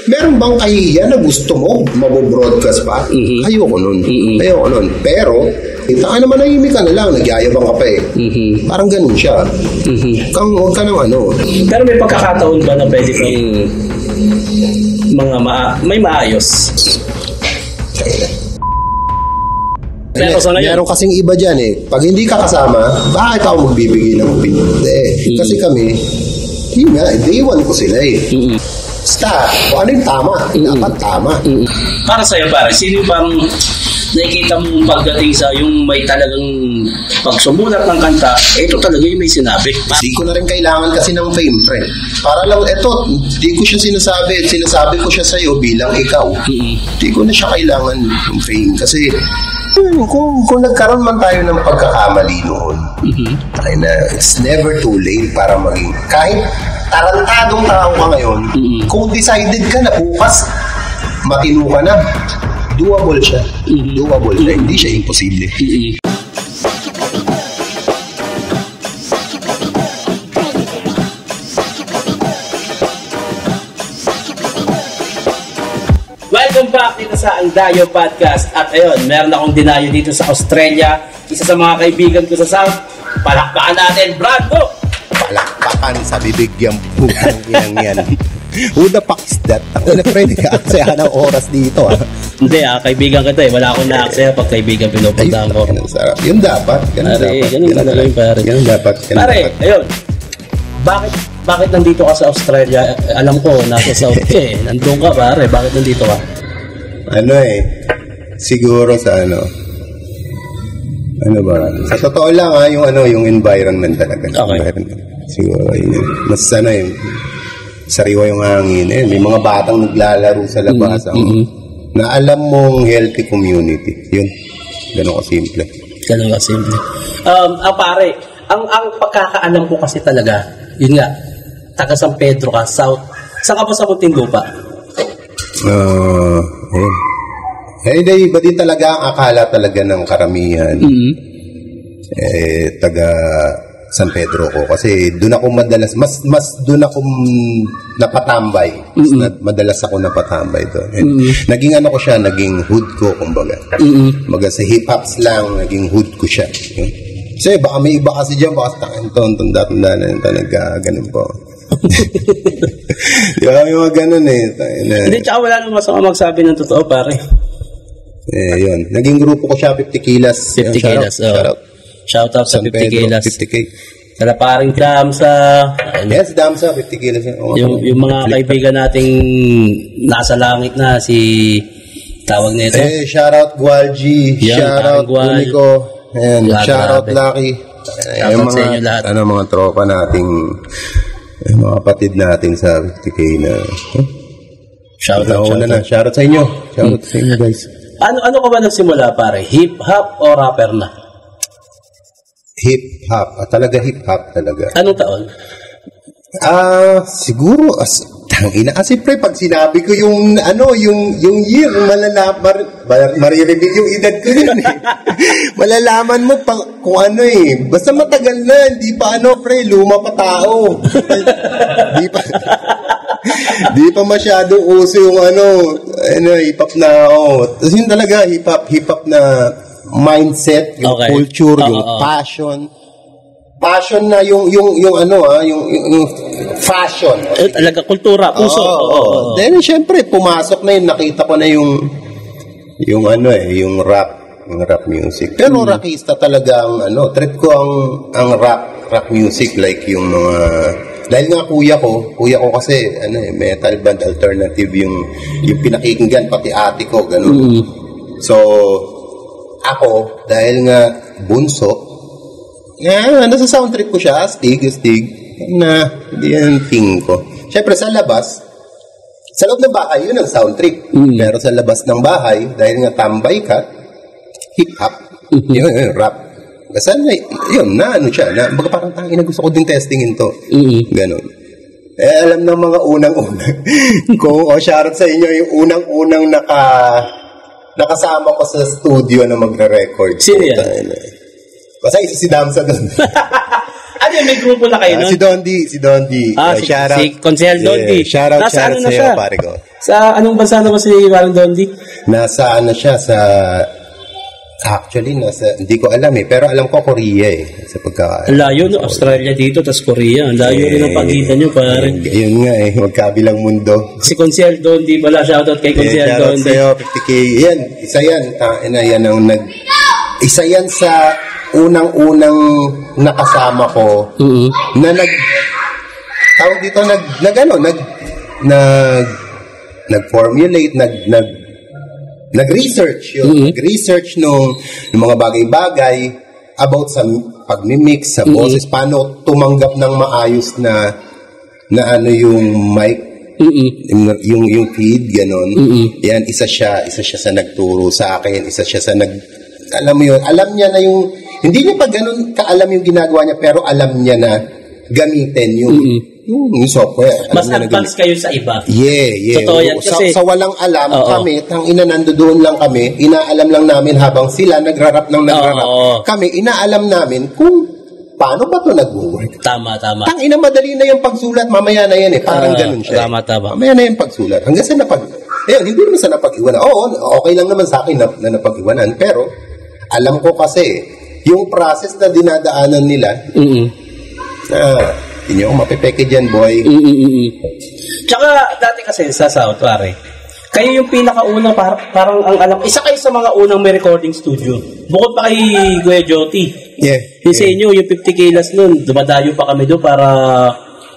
meron bang kahihiyan na gusto mo mabobroadcast pa? Ayoko nun. Pero, taka naman nahimik ka na lang, nagyayabang ka pa eh. Parang ganun siya. Huwag ka ng ano. Pero may pagkakataon ba na pwede kang may maayos? Pero meron kasing iba dyan eh. Pag hindi ka kasama, bakit ako magbibigay ng opinion? Kasi kami, yun nga, day one ko sila eh. Basta, kung ano yung tama, dapat tama. Para sa'yo pare, sino yung parang nakikita mo pagdating sa yung may talagang pag sumulat ng kanta, ito talaga yung may sinabi. Hindi ko na rin kailangan kasi ng fame, friend. Para lang, hindi ko siya sinasabi ko siya sa'yo bilang ikaw. Hindi ko na siya kailangan ng fame kasi kung nagkaroon man tayo ng pagkakamali noon, it's never too late para maging kahit tarantadong tao ka ngayon, kung decided ka na bukas matino ka na, doable siya. Hindi siya imposible. Welcome back dito sa Ang Dayo Podcast. At ayun, meron akong dinayo dito sa Australia. Isa sa mga kaibigan ko sa South. Palakpakan natin, Brando! Palakpakan sa bibig yung putang yan. Who the fuck is that? Ang na-friend ka, aksaya ng oras dito Hindi kaibigan ka to eh. Wala akong na-aksaya pag kaibigan pinupuntahan ko. Yun dapat. Ganun dapat. Ganun dapat. Pare, ayun. Bakit nandito ka sa Australia? Alam ko, nasa South ka eh. Nandun ka pare, bakit nandito ka? Siguro sa sa totoo lang yung environment talaga. Okay. Environment. Siguro yun. Mas sariwa yung hangin eh. May mga batang naglalaro sa labas na alam mong healthy community. Yun. Ganun kasimple. Pare, ang pagkakaalam ko kasi talaga, yun nga, taga San Pedro ka, South. Saan ka ba sa Muntinlupa? Hindi, iba din talaga ang akala talaga ng karamihan. Taga San Pedro ko. Kasi doon ako madalas, mas doon ako napatambay. Madalas ako napatambay doon. Naging ko siya, naging hood ko, kumbaga. Kumbaga sa hip-hop slang, naging hood ko siya. Kasi baka may iba kasi dyan, baka tanda na ito, nagkaganon po. Di ba, may mga ganon eh. Hindi, tsaka wala nang masama magsabi ng totoo, pare. Yun. Naging grupo ko siya, 50 Kilas. 50 Kilas, shout out sa 50 Kilas. 50K. Sa paring Damsa. Yes, Damsa, 50 Kilas. Yung mga kaibigan nating nasa langit na, si tawag nito. Shout out Gualji. Shout out Unico. And shout out Lucky. Yung mga tropa nating mga kapatid natin sa 50K na shout out sa inyo. Shout out sa inyo guys. Ano ka ba nagsimula pare? Hip-hop o rapper na? Hip-hop. Talaga hip-hop talaga. Anong taon? Siguro kasi pre, pag sinabi ko yung year, marireveal yung edad ko yun eh. Malalaman mo kung basta matagal na, hindi pa pre, luma pa tao. Di pa masyadong uso yung hip-hop na Tapos yun talaga, hip-hop na mindset, yung culture, yung passion na yung fashion. Talaga kultura, puso. Then syempre pumasok na yun, nakita ko na yung rap music. Pero rockista talaga ang trip ko ang rap music, like yung mga dahil nga kuya ko kasi metal band alternative yung pinakikinggan, pati ate ko ganun. So ako dahil nga bunso, nasa sound trip ko siya, Stig, na yan thing ko. Siyempre sa loob ng bahay, yun ang sound trip. Pero sa labas ng bahay, dahil nga tambay ka, hip-hop, yun, rap. Kasi yun, siya, baga parang tangin na gusto ko din testingin to. Ganon. Alam ng mga unang-unang, shoutout sa inyo, yung unang-unang nakasama ko sa studio na magre-record. Sino yan? Basta isa si Damsa doon. May grupo na kayo nun? Si Dondi. Si Konsehal Dondi. Shoutout sa'yo, pare ko. Sa anong bansa naman si Warren Dondi? Nasa ano siya sa actually hindi ko alam pero alam ko Korea sa pagkakaalam. Ang layo no, Australia dito tas Korea. Ang layo rin ang pagitan nyo pare. Yun nga magkabilang mundo. Si Consiel Dondi pala, shoutout kay Consiel Dondi. Sa'yo, 50K. Yan, isa yan. Yan ang isa yan sa unang-unang nakasama ko na tawag dito nag-formulate, nag-research nag-research nung mga bagay-bagay about sa pagmimix sa boses, paano tumanggap ng maayos na ano yung mic, yung feed, ganon. Yan, isa siya sa nagturo sa akin, isa siya sa alam mo yun, alam niya na yung, hindi niya pa ganon kaalam yung ginagawa niya, pero alam niya na gamitin yung software. Mas advanced kayo sa iba. Yeah. Totoo yan kasi sa walang alam, kami, nandoon lang kami, inaalam lang namin habang sila nagrarap. Kami, inaalam namin kung paano ba ito nag-work. Tama. Tangina, madali na yung pagsulat, mamaya na yan Parang ganun siya. Tama. Mamaya na yung pagsulat. Hanggang sa hindi naman sa napag-iwanan. Okay lang naman sa akin na napag-iwanan. Pero, alam ko kasi, yung process na dinadaanan nila, hindi ako mapipeke dyan, boy. Tsaka, dati kasi sa South, pare, kayo yung pinakaunang, parang ang alam, isa kayo sa mga unang may recording studio. Bukod pa kay Kuya Joti. Yung sa inyo, yung 50 kilos nun, dumadayo pa kami doon para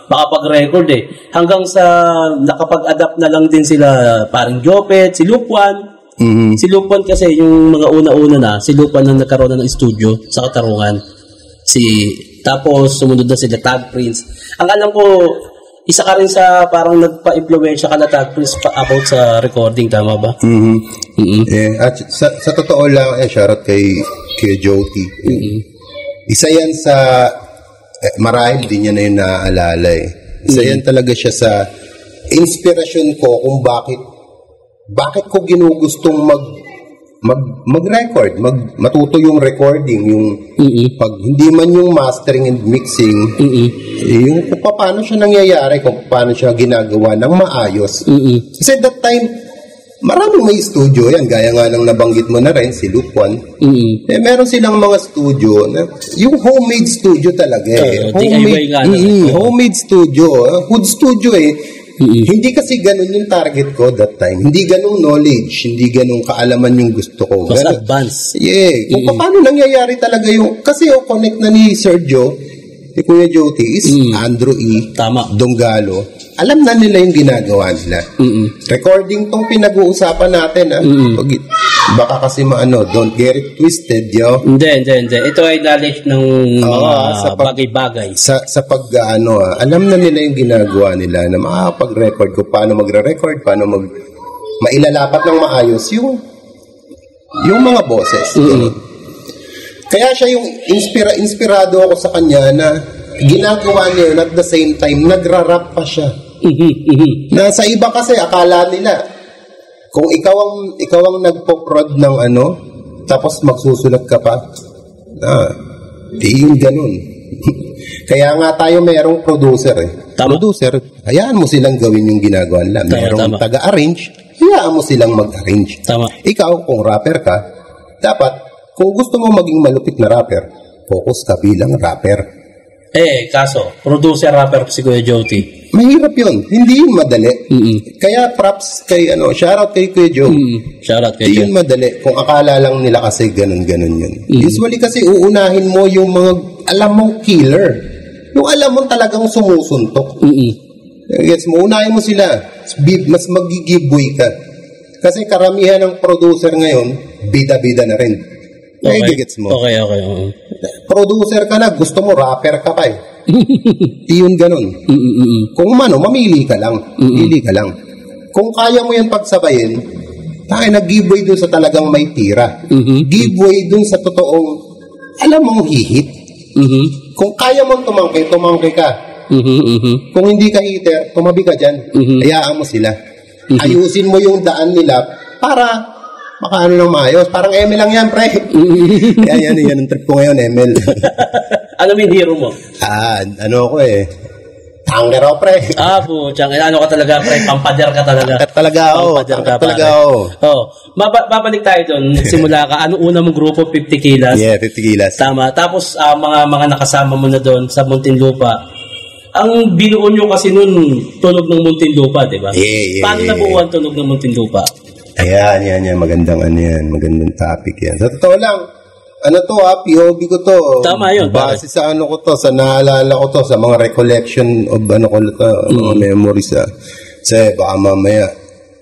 makapag-record Hanggang sa nakapag-adapt na lang din sila, parang Jopet, si Lupwan. Si Lupwan kasi, yung mga una-una na, si Lupwan na nagkaroon na ng studio sa Katarungan. Tapos, sumunod na sila Tag Prince. Ang alam ko, isa ka rin sa parang nagpa-impluwensya ka na Tag Prince about sa recording, tama ba? At sa totoo lang, shoutout kay Joti. Isa yan sa, marahil din niya na yung naaalala Isa yan talaga siya sa inspirasyon ko kung bakit ko ginugustong mag-record, matuto yung recording, yung pag hindi man yung mastering and mixing, yung kung paano siya nangyayari, kung paano siya ginagawa ng maayos. Kasi that time, maraming may studio yan, gaya nga ng nabanggit mo na rin, si Lupwan. Meron silang mga studio, yung homemade studio talaga homemade studio, hood studio Hindi kasi ganun yung target ko that time. Hindi ganung knowledge, hindi ganung kaalaman yung gusto ko. Mas advanced. Kung paano nangyayari talaga yung, kasi connect na ni Sergio, ni Kuya Joti, is Andrew E. Tama. Donggalo. Alam na nila yung ginagawa nila. Recording tong pinag-uusapan natin, baka kasi don't get it twisted, yo. Hindi. Ito ay knowledge ng mga bagay-bagay. Sa alam na nila yung ginagawa nila na makakapag-record ko, paano magre-record, paano mailalapat ng maayos yung mga boses. Kaya siya yung inspirado ako sa kanya na ginagawa niya yun at the same time, nagra-rap pa siya. Na sa iba kasi, akala nila, kung ikaw ang nagpo-prod ng tapos magsusulat ka pa, di yung ganun. Kaya nga tayo merong producer Tama. Producer, hayaan mo silang gawin yung ginagawa nila. Merong taga-arrange, hayaan mo silang mag-arrange. Tama. Ikaw, kung rapper ka, dapat, kung gusto mo maging malupit na rapper, focus ka bilang rapper. Kaso, producer rapper si Kuya Joti. Mahirap yun. Hindi yun madali. Kaya props kay, shoutout kay Kuya Joe. Shoutout kay Joe. Hindi yun madali. Kung akala lang nila kasi ganun-ganun yun. Usually kasi uunahin mo yung mga, alam mong killer. Yung alam mo talagang sumusuntok. Gets mo, unahin mo sila. Mas mag-giveaway ka. Kasi karamihan ng producer ngayon, bida-bida na rin. Gets mo? Okay. Producer ka na, gusto mo rapper ka pa Iyon ganun. Kung mamili ka lang. Pili ka lang. Kung kaya mo yan pagsabayin, nag-giveaway dun sa talagang may tira. Giveaway dun sa totoong, alam mong hihit. Kung kaya mong tumangkay ka. Kung hindi ka hitter, tumabi ka dyan. Hayaan mo sila. Ayusin mo yung daan nila para makaano ng maayos. Parang ML lang yan, pre. Yan ang trip ko ngayon, ML. Ano yung hero mo? Ako Tanger ako, pre. Puchang. Ano ka talaga, pre? Pampader ka talaga. Pampader ka, pare. Babalik tayo doon. Simula ka. Ano una mong grupo? 50 Kilas? Yeah, 50 Kilas. Tama. Tapos, mga nakasama mo na doon sa Muntinlupa. Ang binuo nyo kasi noon, Tunog ng Muntinlupa, di ba? Yeah. Paano nabuo ang Tunog ng Muntinlupa? Ayan. Magandang magandang topic yan. Sa totoo lang, POV ko to. Tama yun. Base sa sa naalala ko to, sa mga recollection of mga memories. Kasi baka mamaya,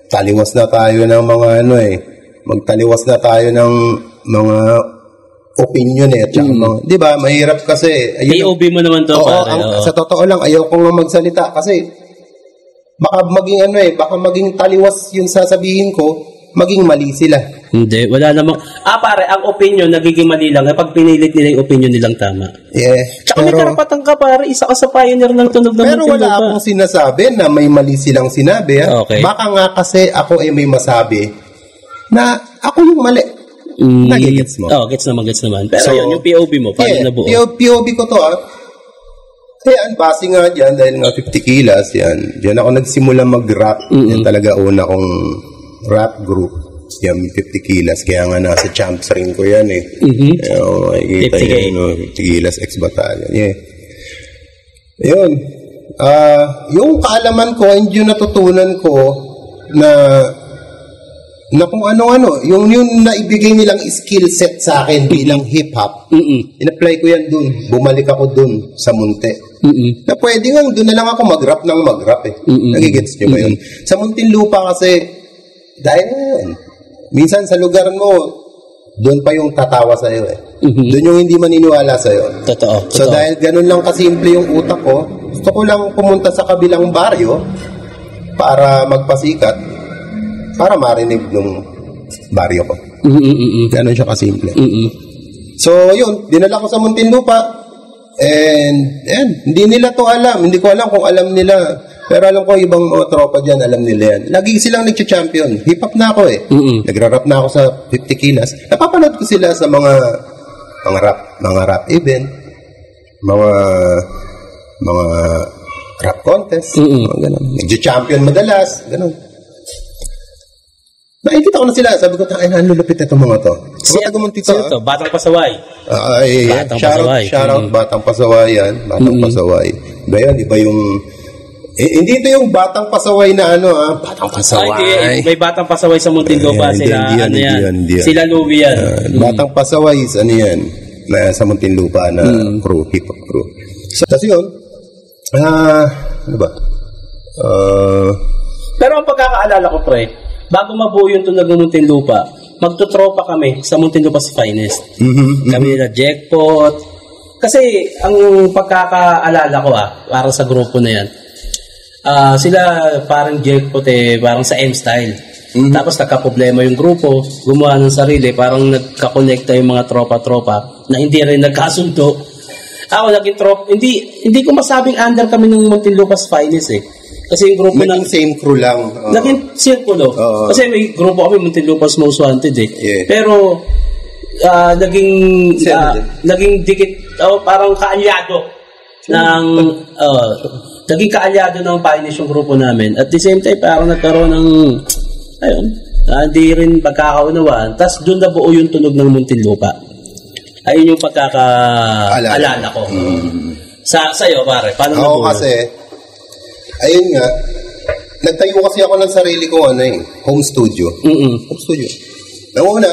taliwas na tayo ng mga magtaliwas na tayo ng mga opinion at saka mga, di ba, mahirap kasi. POV mo naman to, pare. Sa totoo lang, ayaw ko nga magsalita kasi baka maging baka maging taliwas yung sasabihin ko, maging mali sila. Hindi, wala namang... pare, ang opinion nagiging mali lang kapag pinilit nila yung opinion nilang tama. Yeah. Tsaka may karapatan ka, pare. Isa ka sa pioneer ng Tunog ng Muntinlupa. Pero wala akong sinasabi na may mali silang sinabi. Okay. Baka nga kasi ako ay may masabi na ako yung mali. Nagigets mo? Gets naman. Pero yun, yung POV mo, paano nabuo? POV ko to, Ayan, base nga dyan, dahil nga 50 Kilas, yan. Diyan ako nagsimula mag-rap. Yan talaga una kong rap group. Yan, 50 Kilas. Kaya nga nasa champs ring ko yan makikita 50 Kilas ex-batalyon. Yeah. Yun. Yung kaalaman ko, yung natutunan ko na kung ano-ano, yung naibigay nilang skill set sa akin bilang hip-hop, in-apply ko yan dun. Bumalik ako dun sa Munte. Na pwede nga, dun na lang ako mag-rap Nagigets nyo ba yun? Sa Muntinlupa kasi, dahil minsan sa lugar mo, doon pa yung tatawa sa'yo Doon yung hindi maniniwala sa'yo. Totoo. So dahil ganun lang kasimple yung utak ko, gusto ko lang pumunta sa kabilang baryo para magpasikat, para marinig ng baryo ko. Ganun siya kasimple. So yun, dinala ko sa Muntinlupa, and hindi nila to alam. Hindi ko alam kung alam nila. Pero alam ko, ibang mga tropa dyan, alam nila yan. Lagi silang nag-champion. Hip-hop na ako Nagra-rap na ako sa 50 Kilas. Napapanood ko sila sa mga rap event, mga rap contest, mga ganun. Nag-champion madalas, ganun. Nakikita ko na sila. Sabi ko, ang lulupit itong mga to. Sino to? Batang Pasaway. Shoutout, Batang Pasaway yan. Batang Pasaway. Iba yung... hindi ito yung Batang Pasaway na Batang Pasaway. May Batang Pasaway sa Muntinlupa. Sila Louie yan. Batang Pasaway is yan. Sa Muntinlupa na crew, hip-hop crew. So, tapos yun, ano ba? Pero ang pagkakaalala ko, pre, bago mabuo yung Tunog ng Muntinlupa, magtutropa kami sa Muntinlupa's Finest. Kami na Jackpot. Kasi, ang pagkakaalala ko, parang sa grupo na yan, sila parang Jackpot parang sa M-Style. Tapos nagka-problema yung grupo, gumawa ng sarili, parang nagka-connecta yung mga tropa-tropa na hindi rin nagkasundo. Ako naging tropa, hindi ko masabing under kami ng Muntinlupa's Finest Kasi yung grupo naging same crew lang. Naging circulo. Kasi may grupo kami, Muntinlupa's Most Wanted Yeah. Pero naging dikit, parang kaalyado ng naging kaalyado ng Finest yung grupo namin. At the same time, parang nagkaroon ng hindi rin pagkakaunawaan. Tapos doon na buo yung Tunog ng Muntinlupa. Ayun yung pagkakaalala ko. Sa'yo, pare, paano na buo? Kasi, ayun nga, nagtayo kasi ako ng sarili ko, home studio. Home studio. Nanguna,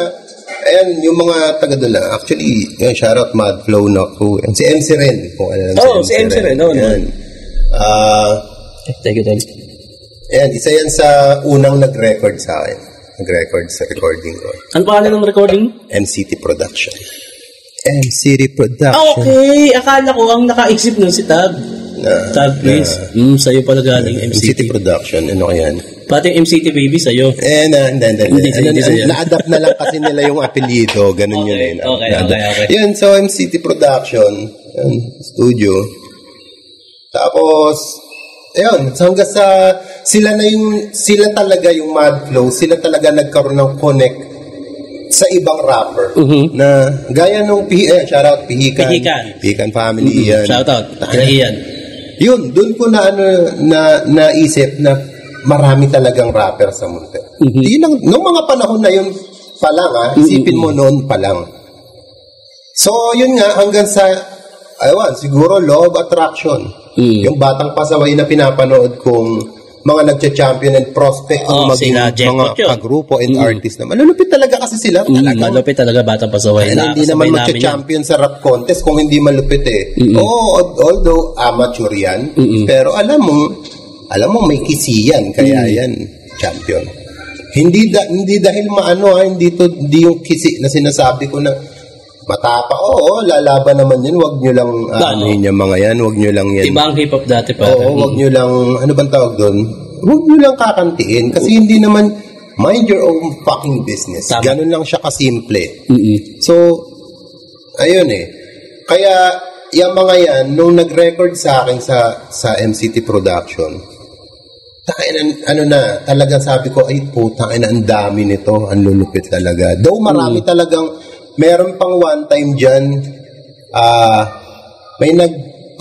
ayan, yung mga taga-dula, actually, shoutout Madflow na ko. Si MC Ren, kung alam si MC Ren. Thank you, ayan, isa yan sa unang nag-record sa akin. Nag-record sa recording ko. Ano pangalan ng recording? MCT Production. MCT Production. Okay, akala ko ang nakaisip nun si Tab. Tab, please. Sa'yo pala galing MCT Production, ano yan? Pati yung MCT Baby sa'yo. Hindi. Na-adapt na lang kasi nila yung apelyido. Ganun yun. Okay. Yun, so MCT Production, studio. Tapos, ayun, hanggang sa sila talaga yung Madflow, sila talaga nagkaroon ng connect sa ibang rapper na gaya nung shoutout Pihikan family yan. Shoutout Ian. Yun, doon ko naisip na marami talagang rapper sa Munti. Nung mga panahon na yun pa lang, isipin mo noon pa lang. So, yun nga, hanggang sa, siguro law of attraction. Yung batang pasaway na pinapanood kong mga nagcha-champion and prospect maging mga kagrupo and artist na malulupit talaga kasi sila. Malupit talaga batang pasaway. Hindi naman magcha-champion sa rap contest kung hindi malupit eh. Although amateur yan, pero alam mo may kisiyan kaya yan champion. Hindi dahil hindi yung kisi na sinasabi ko na matapa, lalaban naman yun, wag nyo lang anuhin yung mga yan, wag nyo lang yan. Diba ang hip-hop dati pa? Wag nyo lang, ano bang tawag doon? Wag nyo lang kakantiin kasi hindi naman mind your own fucking business. Ganun lang siya kasimple. So, ayun kaya yung mga yan, nung nag-record sa akin sa MCT Production, talagang sabi ko, ay putang ina, ang dami nito, ang lulupit talaga. Though marami talagang meron pang one time dyan,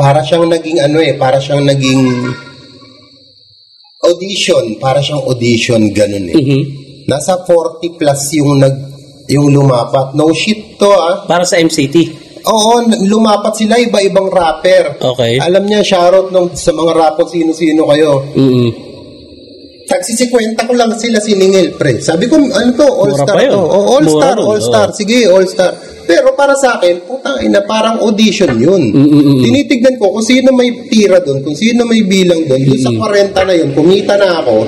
para siyang naging audition, ganun Nasa 40 plus yung lumapat. No shit to, Para sa MCT? Oo, lumapat sila, iba-ibang rapper. Okay. Alam niya, shoutout sa mga rapper, sino-sino kayo. Tagsisikwenta ko lang sila siningil, pre. Sabi ko, ano to? All-star to. All-star. Sige, all-star. Pero para sa akin, putang ina, parang audition yun. Tinitignan ko kung sino may tira doon, kung sino may bilang doon. Doon sa 40 na yun, kumita na ako.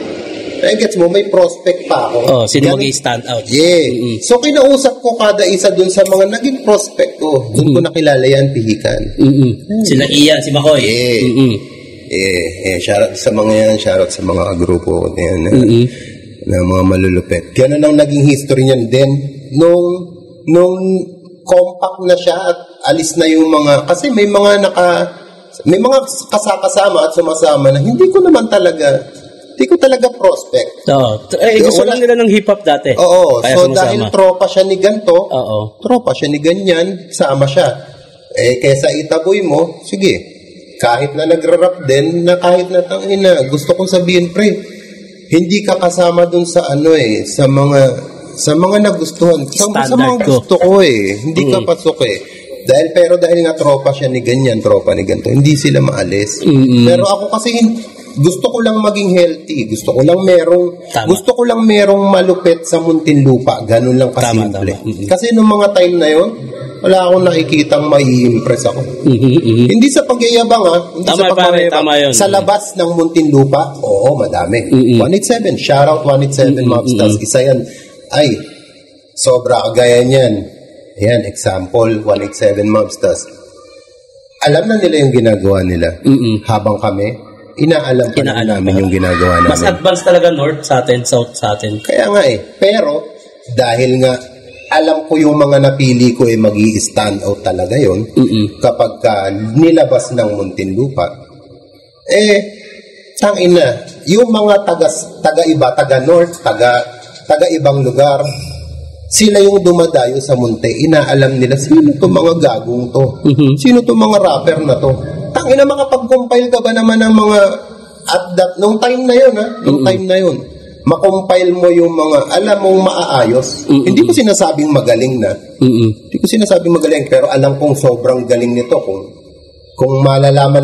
Gets mo, may prospect pa ako. Sino mag-stand out? Yeah. So, kinausap ko kada isa doon sa mga naging prospect ko. Doon ko nakilala yan, pihikan. Sila Ian, si Makoy. Shoutout sa mga yan, shoutout sa mga grupo yan, na mga malulupet. Ganun ang naging history niyan. Then, nung compact na siya at alis na yung mga, kasi may mga kasama at sumasama na hindi ko talaga prospect. Gusto lang nila ng hip-hop dati. Oo. So, dahil tropa siya ni ganto, tropa siya ni ganyan, sama siya. Kesa itaboy mo, sige. Kahit na nagra-rap din, na kahit na gusto kong sabihin, pre, hindi ka kasama dun sa sa mga nagustuhan. Sa mga gusto ko hindi ka pasok Dahil nga tropa siya ni ganyan, tropa ni ganito, hindi sila maalis. Pero ako kasi gusto ko lang maging healthy, gusto ko lang merong malupit sa Muntinlupa, ganun lang kasimple. Kasi nung mga time na yon, wala akong nakikitang mai-impress ako. Hindi sa pagyayabang sa labas ng Muntinlupa, madami. 187, shoutout 187 Mobstars, isa yan. Ay, sobra kagaya niyan. Yan, example, 187 Mobstars. Alam na nila yung ginagawa nila. Habang kami, inaalam pa namin yung ginagawa namin. Mas advanced talaga north sa atin, south sa atin. Kaya nga Pero, dahil nga, alam ko yung mga napili ko magi-stand out talaga yon kapag nilabas ng Muntinlupa. Tangina, yung mga taga-iba, taga-north, taga-ibang lugar, sila yung dumadayo sa Munti, inaalam nila, sino to mga gagong to? Sino to mga rapper na to? Tangina, makapag-compile ka ba naman ng mga nung time na yun, makompile mo yung mga, alam mong maaayos. Hindi ko sinasabing magaling na. Hindi ko sinasabing magaling, pero alam kong sobrang galing nito kung malalaman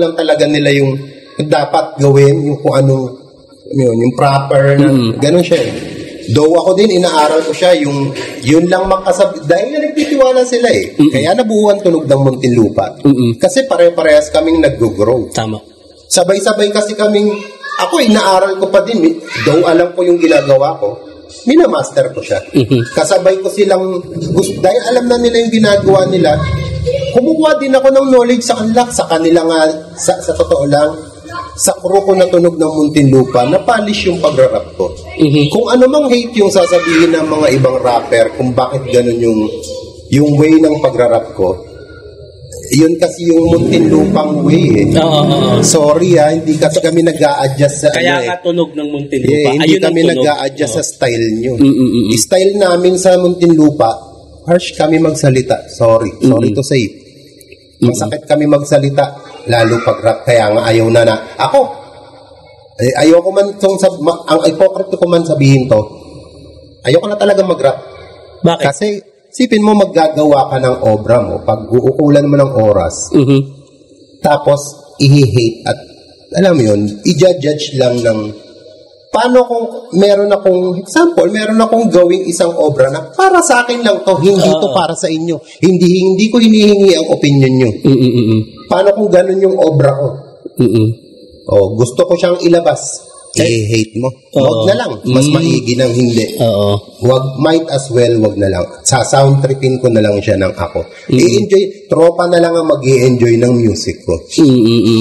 lang talaga nila yung dapat gawin, yung kung anong, yung proper, ganun siya Though ako din, inaaral ko siya, yun lang makasabi, dahil na nagtitiwala sila Kaya nabuhuan tunog ng Muntinlupa. Kasi pare-parehas kaming nag-grow. Tama. Sabay-sabay kasi kaming, ako inaaral ko pa din, though alam ko yung ginagawa ko, minamaster ko siya. Kasabay ko silang, dahil alam na nila yung ginagawa nila, kumukuha din ako ng knowledge sa kanila nga, sa totoo lang, sa crew ko na tunog ng Muntinlupa, na-polish yung pagrarap ko. Kung ano mang hate yung sasabihin ng mga ibang rapper, kung bakit ganun yung way ng pagrarap ko, yun kasi yung Muntinlupang way Sorry hindi kasi kami nag-a-adjust sa kaya tunog ng Muntinlupa. Hindi kami nag-a-adjust sa style nyo. Style namin sa Muntinlupa, harsh kami magsalita. Sorry to say. Masakit kami magsalita, lalo pag rap, kaya nga ayaw na ako, ayoko man, ang hypocrite ko man sabihin to, ayoko na talaga mag-rap. Bakit? Kasi, sipin mo maggagawa ka ng obra mo, pag uukulan mo ng oras, tapos, i-hate at, alam mo yun, i-judge lang ng, paano kung meron akong gawing isang obra na para sa akin lang to, hindi to para sa inyo. Hindi ko hinihingi ang opinion nyo. Paano kung ganun yung obra ko? Gusto ko siyang ilabas. hate mo. Wag na lang. Mas maigi ng hindi. Might as well, wag na lang. Sa sound trippin ko na lang siya ng ako. I-enjoy. Tropa na lang ang mag-i-enjoy ng music ko.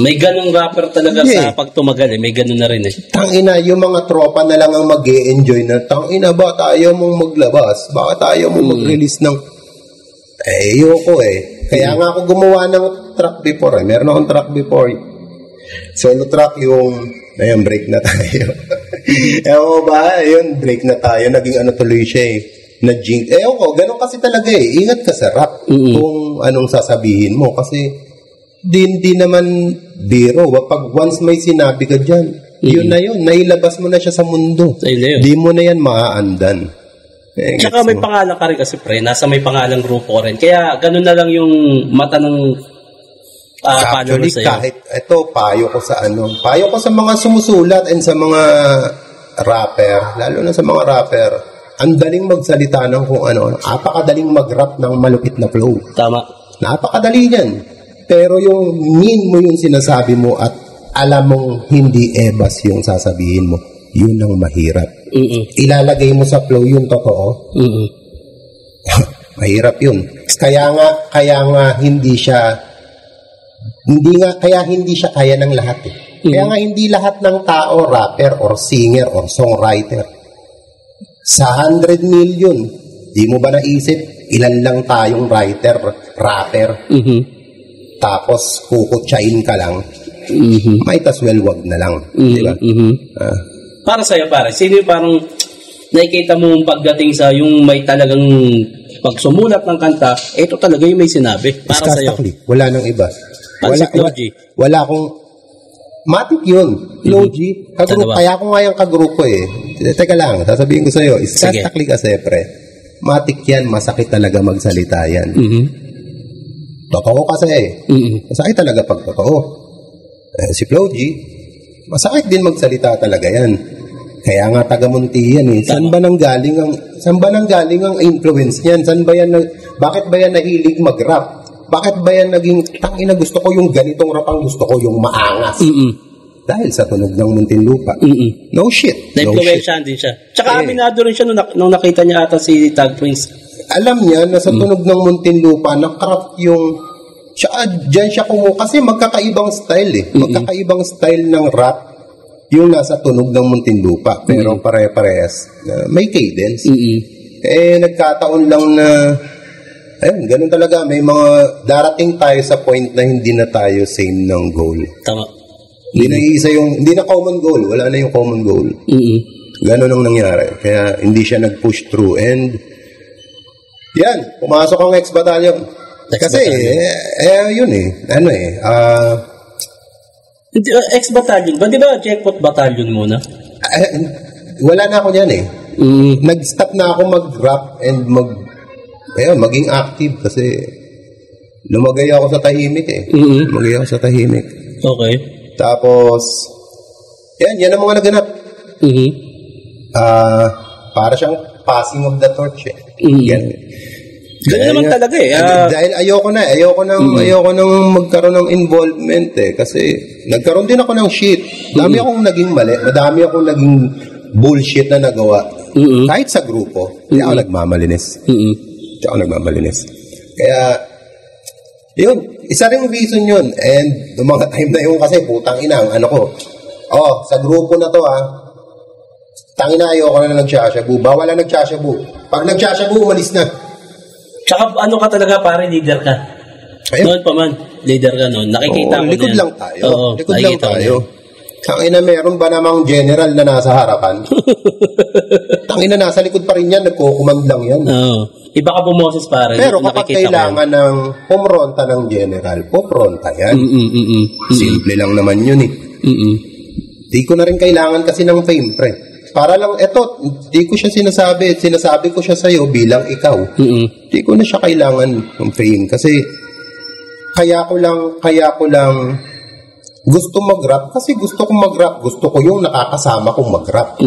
May ganung rapper talaga sa pag tumagal eh. May ganun na rin eh. Tangina, yung mga tropa na lang ang mag-i-enjoy na, tangina ba, tayo mong maglabas? Bakit tayo mong mag-release ng... Ayoko eh. Kaya nga ako gumawa ng track before eh. Meron akong track before. Solo track yung... Ayun, break na tayo. Ewan ba? Ayun, break na tayo. Naging ano tuloy siya eh. Na-jinx. Ewan ko, ganun kasi talaga eh. Ingat ka sa rap kung anong sasabihin mo. Kasi di naman biro. Pag once may sinabi ka dyan, yun na yun. Nailabas mo na siya sa mundo. Di mo na yan maaandan. Tsaka may pangalan ka rin kasi pre. Nasa may pangalang grupo rin. Kaya ganun na lang yung mata ng... actually, kahit ito, payo ko sa mga sumusulat and sa mga rapper, lalo na sa mga rapper, ang daling magsalita ng kung ano, napakadaling mag-rap ng malupit na flow. Tama. Napakadali yan. Pero yung mean mo yung sinasabi mo at alam mong hindi ebas yung sasabihin mo, yun ang mahirap. Ilalagay mo sa flow yung totoo. Mahirap yun. Kaya nga hindi siya kaya ng lahat eh. Kaya nga hindi lahat ng tao rapper or singer or songwriter. Sa 100 million, di mo ba naisip ilan lang tayong writer, rapper? Tapos kukutsain ka lang. Might as well wag na lang, di ba? Para sa'yo pare, sino yung parang nakikita mo pagdating sa yung may talagang pagsumulat ng kanta, ito talaga yung may sinabi para sa'yo? Wala nang iba. Wala akong matik yun. Logi. Kaya ako nga yung kagrupo eh. Teka lang, sasabihin ko sa'yo, iskastakli kasi pre. Matik yan, masakit talaga magsalita yan. Totoo kasi eh. Masakit talaga pag totoo. Si Floji, masakit din magsalita talaga yan. Kaya nga taga-Munti yan eh. Saan ba nang galing ang influence niyan? Bakit ba yan nahilig mag-rap? Bakit ba yan naging tangina, gusto ko yung ganitong rapang, gusto ko yung maangas? Dahil sa tunog ng Muntinlupa. No shit. Na-influensyahan din siya. Tsaka aminado rin siya nung nakita niya ata si Tag Prince. Alam niya na sa tunog ng Muntinlupa, na-craft yung... Diyan siya kasi magkakaibang style eh. Magkakaibang style ng rap yung nasa tunog ng Muntinlupa. Pero pare-parehas. May cadence. Nagkataon lang na... Ayun, ganun talaga. May mga darating tayo sa point na hindi na tayo same ng goal. Tama. Hindi na common goal. Wala na yung common goal. Ganun ang nangyari. Kaya hindi siya nag-push through. And, yan, pumasok ang X-Battalion. Kasi, yun eh. X-Battalion ba? Di ba Jackpot Battalion muna? Wala na ako yan eh. Nag-stop na ako mag-rap and maging active kasi lumagay ako sa tahimik eh. Okay. Tapos, yan ang mga naganap. Para siyang passing of the torch eh. Ganun naman talaga eh. Dahil ayoko nang magkaroon ng involvement eh. Kasi nagkaroon din ako ng shit. Dami akong naging mali. Madami akong naging bullshit na nagawa. Kahit sa grupo, hindi ako nagmamalinis. Kaya, yun, isa ring reason yun. And, noong mga time na yun kasi, putang ina, sa grupo na to tangina, ayoko na nagsashabu. Bawal na nagsashabu. Pag nagsashabu, umalis na. Tsaka, ka talaga, pare, leader ka. Noon pa man, leader ka noon. Nakikita ko likod lang tayo. Tangina, meron ba namang general na nasa harapan? Tangina, nasa likod pa rin yan. Nagkukumand lang yan. Iba ka bumoses pare. Pero kapag kailangan ng pumronta ng general, pumronta yan. Simple lang naman yun eh. Di ko na rin kailangan kasi ng fame, pre. Para lang, eto, di ko siya sinasabi ko siya sa'yo bilang ikaw. Di ko na siya kailangan ng fame kasi kaya ko lang gusto mag-rap kasi gusto kong mag-rap. Gusto ko yung nakakasama kong mag-rap.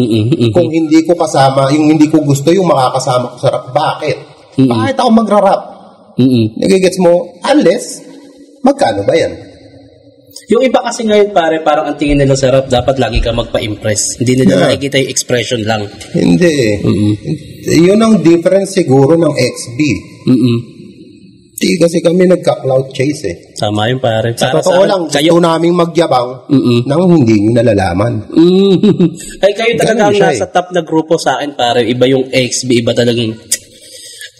Kung hindi ko kasama, yung hindi ko gusto yung makakasama ko sa rap, bakit? Bakit ako magra-rap? Nagigets mo? Unless, magkano ba yan? Yung iba kasi ngayon pare, parang ang tingin nila sa rap, dapat lagi ka magpa-impress. Hindi nila nakikita yung expression lang. Hindi. Yun ang difference siguro ng XB. Hindi kasi kami nagka-cloud chase eh. Tama yun pare. Sa totoo lang, gusto naming magyabang nang hindi nyo nalalaman. Ay kayo talaga ang nasa top na grupo sa akin pare. Iba yung XB, iba talagang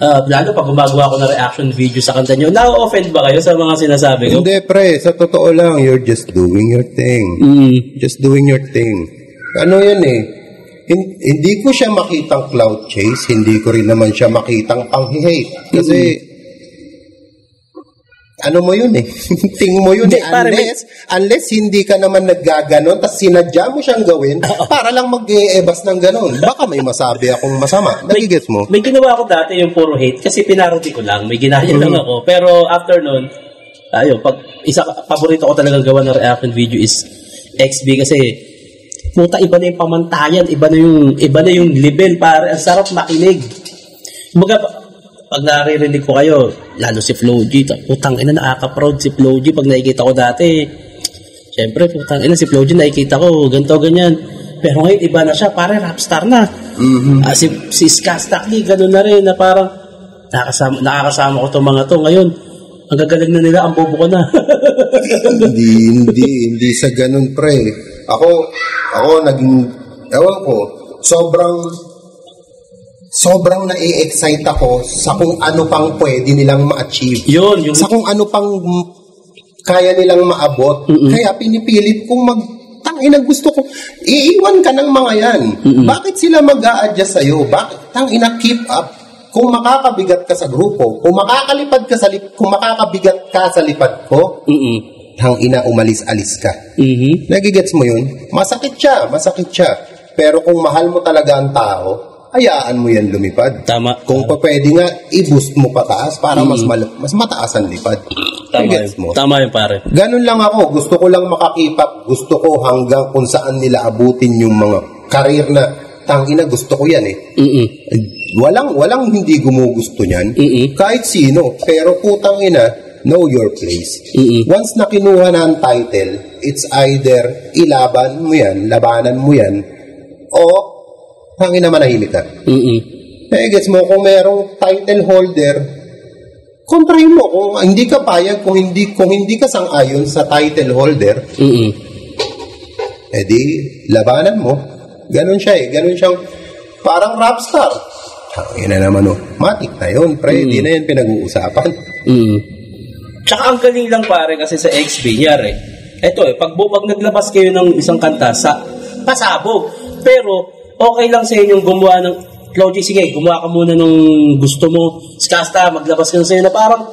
lalo pag gumagawa ko ng reaction video sa kanta nyo, na-offend ba kayo sa mga sinasabi ko? Hindi pre, sa totoo lang, you're just doing your thing. Just doing your thing. Ano yan eh, hindi ko siya makitang cloud chase, hindi ko rin naman siya makitang pang-hate. Kasi, ano mo yun eh, ting mo yun eh, unless hindi ka naman naggaganon, tapos sinadya mo siyang gawin, para lang mag-e-ebas ng ganon. Baka may masabi akong masama. Nagigets mo? May ginawa ko dati yung puro hate, kasi pinarody ko lang, may ginaya lang ako. Pero after nun, paborito ko talagang gawa ng reaction video is XB kasi, puta, iba na yung pamantayan, iba na yung level, para ang sarap makinig. Kumbaga, pag naririnig ko kayo, lalo si Flo G, putang ina, nakaka-proud si Flo G. Pag nakikita ko dati, syempre, putang ina, si Flo G nakikita ko, ganito, ganyan. Pero ngayon, iba na siya, pare, rapstar na. Si Ska Stackley, gano'n na rin, na parang, nakakasama ko itong mga to. Ngayon, ang gagaling na nila, ang bobo ko na. hindi sa ganun, pre. Ako, naging, ewan ko, sobrang na-excite ako sa kung ano pang pwede nilang ma-achieve. Sa kung ano pang kaya nilang maabot. Kaya pinipilit kong tangina, gusto ko, iiwan ka ng mga yan. Bakit sila mag-a-adjust sa'yo? Bakit? Tangina, keep up. Kung makakabigat ka sa grupo, kung makakabigat ka sa lipad ko, tangina, umalis-alis ka. Nagigets mo yun? Masakit siya. Pero kung mahal mo talaga ang tao, hayaan mo yan lumipad. Tama. Kung pwede nga, i-boost mo pataas para mas mataas ang lipad. Tama yun, pare. Ganun lang ako. Gusto ko lang makakipap. Gusto ko hanggang kung saan nila abutin yung mga karir na tangina, gusto ko yan eh. Walang hindi gumugusto niyan. Kahit sino. Pero putang ina, know your place. Once na kinuha na ang title, it's either labanan mo yan, o hangin na manahimik ka. Gets mo, kung merong title holder, kontrahin mo. Kung hindi ka payag, kung hindi ka sang-ayon sa title holder, edi, labanan mo. Ganun siya eh. Ganun siyang, parang rap star. Hangin na naman matik na yun, pre. Di na yan pinag-uusapan. Tsaka ang galing lang pare kasi sa XB, yari. Eto pag naglabas kayo ng isang kanta, pasabog. Pero, okay lang sa inyong gumawa ng Cloud G, sige, gumawa ka muna nung gusto mo. Skasta, maglabas ka na sa'yo na parang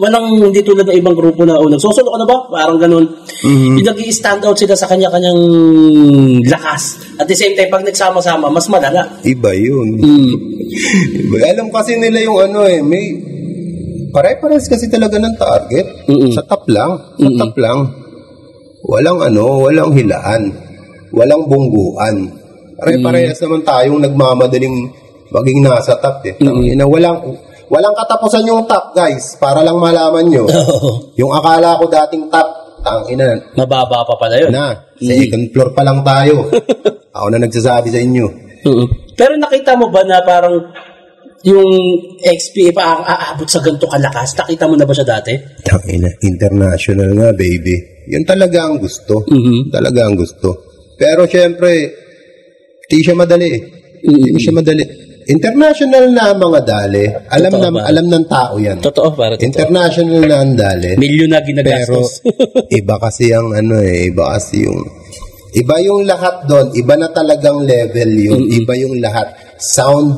walang hindi tulad ng ibang grupo na nagsosolo ka na ba? Parang ganun. Yung nag-i-stand out sila sa kanya-kanyang lakas. At the same time, pag nagsama-sama, mas malala. Iba yun. Alam kasi nila yung may pare-pares kasi talaga ng target. Sa top lang. Walang hilaan. Walang bungguan. Pare-parehas naman tayong nagmamadaling maging nasa top eh. Walang katapusan yung top, guys. Para lang malaman nyo. Yung akala ko dating top, tangina. Mababa pa pala yun. Second floor pa lang tayo. Ako na nagsasabi sa inyo. Pero nakita mo ba na parang yung XP pa ang aabot sa ganito kalakas? Nakita mo na ba siya dati? Tangina, international nga, baby. Yun talaga ang gusto. Talaga ang gusto. Pero syempre, hindi siya madali. International na mga dali. Alam ng tao yan. Totoo, para totoo. International na ang dali. Milyon na ginagastos. Pero iba kasi ang iba kasi yung Iba yung lahat doon, iba na talagang level yun, iba yung lahat. Sound,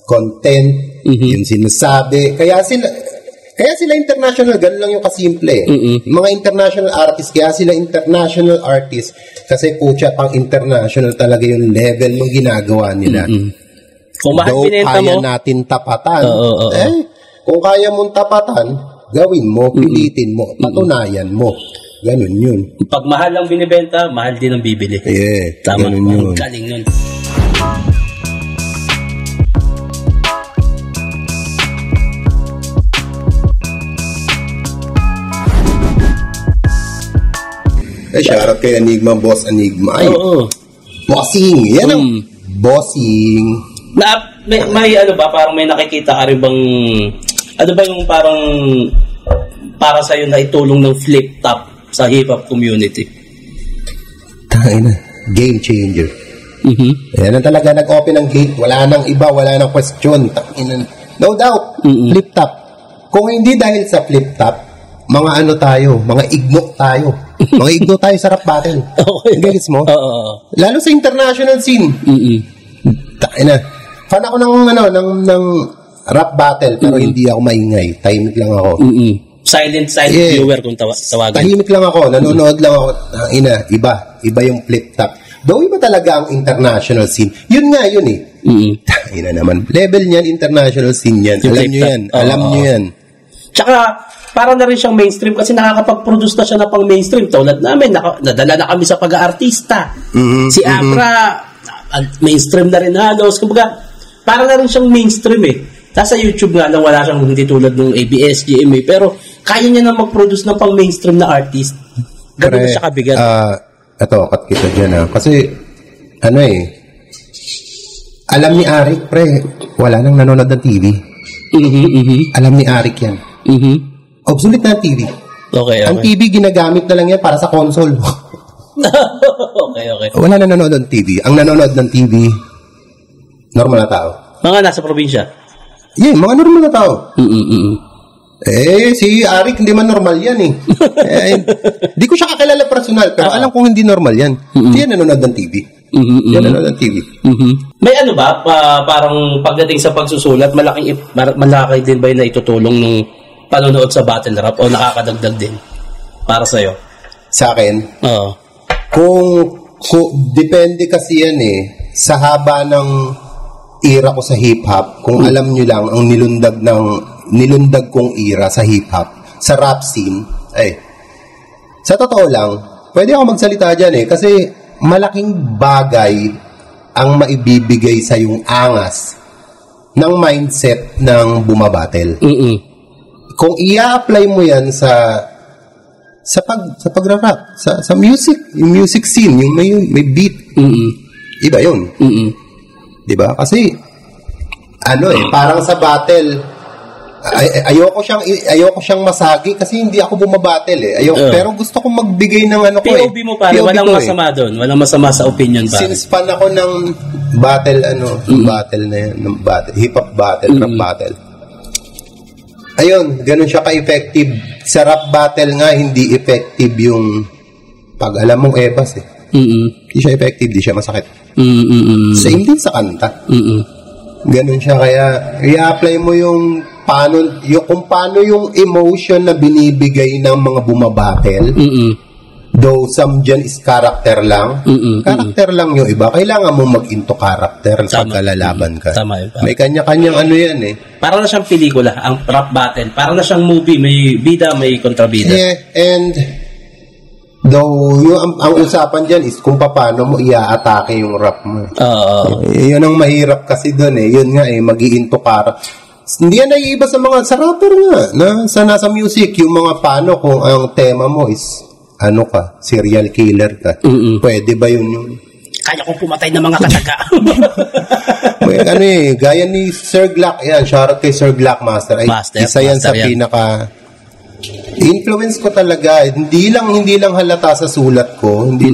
content, yung sinasabi. Kaya sila international, ganun lang yung kasimple. Mga international artists, kaya sila international artists kasi putya pang international talaga yung level ng ginagawa nila. Kung bakit pinenta mo, kaya natin tapatan. Kung kaya mong tapatan, gawin mo, pilitin mo, patunayan mo. Ganun yun. Pag mahal ang binibenta, mahal din ang bibili. Yeah, tama. Ganun yun. Galing yun. Shoutout kay Enigma, Boss Enigma. Ay, bossing. Yan ang bossing. May ano ba, parang may nakikita ka rin bang, ano ba yung parang para sa'yo na itulong ng flip top sa hip-hop community? Tangina, game changer. Yan ang talaga nag-open ng gate. Wala nang iba, wala nang question. Tangina. No doubt, flip top. Kung hindi dahil sa flip top, mga ano tayo, mga igno tayo. Mga igno tayo sa rap battle. Okay. Gets mo? Lalo sa international scene. Tangina. Fan ako ng rap battle, pero hindi ako maingay. Tahimik lang ako. Silent viewer kung tawagin. Tahimik lang ako, nanonood lang ako. Iba yung flip top. Though iba talaga ang international scene. Yun nga yun eh. Ina naman. Level niyan, international scene yan. Alam nyo yan. Alam nyo yan. Tsaka, parang na rin siyang mainstream kasi nakakapag-produce na siya na pang mainstream. Tulad namin, nadala na kami sa pag-aartista. Si Abra, mainstream na rin halos. Kumbaga, parang na rin siyang mainstream eh. Tapos sa YouTube nga lang, wala siyang hindi tulad ng ABS, GMA. Pero, kaya niya na mag-produce ng pang mainstream na artist. Ganun na siya kabigat. Ito, cut kita dyan kasi, alam ni Arik, pre, wala nang nanonood ng TV. Alam ni Arik yan. Obsolete na ang TV. Okay. Ang TV, ginagamit na lang yan para sa console. Okay. Wala na nanonood ng TV. Ang nanonood ng TV, normal na tao. Mga nasa probinsya. Yeah, mga normal na tao. Si Arik, hindi man normal yan eh. Di ko siya kakilala personal, pero alam kong hindi normal yan. Hindi yan nanonood ng TV. Yan nanonood ng TV. May ano ba, parang pagdating sa pagsusulat, malaki din ba yung naitutulong ng panonood sa battle rap o nakakadagdag din para sa'yo? Sa akin? Oo. Kung depende kasi yan eh, sa haba ng era ko sa hip-hop, kung alam nyo lang, ang nilundag kong era sa hip-hop, sa rap scene, sa totoo lang, pwede ako magsalita dyan eh, kasi malaking bagay ang maibibigay sa yung angas ng mindset ng bumabattle. Kung i-apply mo yan sa pag-rap, sa music, yung music scene, yung may beat, iba yun. Diba? Kasi, parang sa battle, ayoko siyang masagi kasi hindi ako bumabattle eh. Pero gusto kong magbigay ng POV mo pare, walang masama doon. Walang masama sa opinion pare. Since fan ako ng battle, battle na yan, ng battle, hip-hop battle, rap battle. Ayun, ganun siya ka-effective. Sa rap battle nga, hindi effective yung pag alam mong ebas eh. Hindi siya effective, hindi siya masakit. Same din sa kanta. Ganun siya, kaya i-apply mo kung paano yung emotion na binibigay ng mga bumabattle. Though some dyan is character lang. Character lang yung iba. Kailangan mo mag-into character sa kalalaban ka. Tama yun. May kanya-kanyang yan eh. Para na siyang pelikula, ang rap battle. Para na siyang movie, may bida, may kontrabida. Yeah, and though, ang usapan dyan is kung paano mo i-atake yung rap mo. Yun ang mahirap kasi doon eh. Yun nga eh, mag-i-into character. Hindi yan naiiba sa mga rapper nga. Nasa music, yung mga paano kung ang tema mo is serial killer ka. Pwede ba yun? Kaya kong pumatay ng mga kataga. Gaya ni Sir Glock, yan, shoutout kay Sir Glock Master. Isa yan sa pinaka influence ko talaga. Hindi lang halata sa sulat ko. Hindi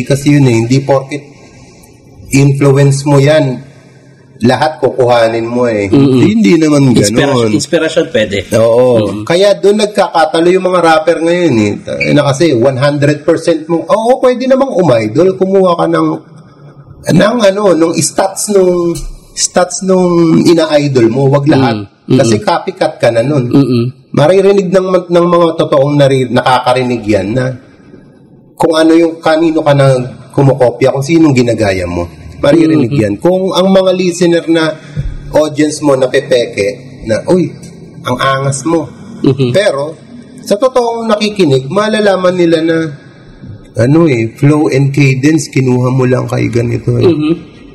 kasi yun eh. Hindi porket influence mo yan, lahat kukuhanin mo eh. Hindi naman ganoon. Inspiration pwede. Oo. Kaya doon nagkakatalo yung mga rapper ngayon eh. Na kasi 100% mo, pwede namang umidol. Kumuha ka ng nung stats nung ina-idol mo. Wag lahat. Kasi copycat ka na nun. Maririnig ng mga totoong nakakarinig yan na kung ano yung kanino ka na kumukopya, kung sinong ginagaya mo. Maririnig yan. Kung ang mga listener na audience mo napepeke na, uy, ang angas mo. Pero, sa totoong nakikinig, malalaman nila na flow and cadence, kinuha mo lang kay ganito.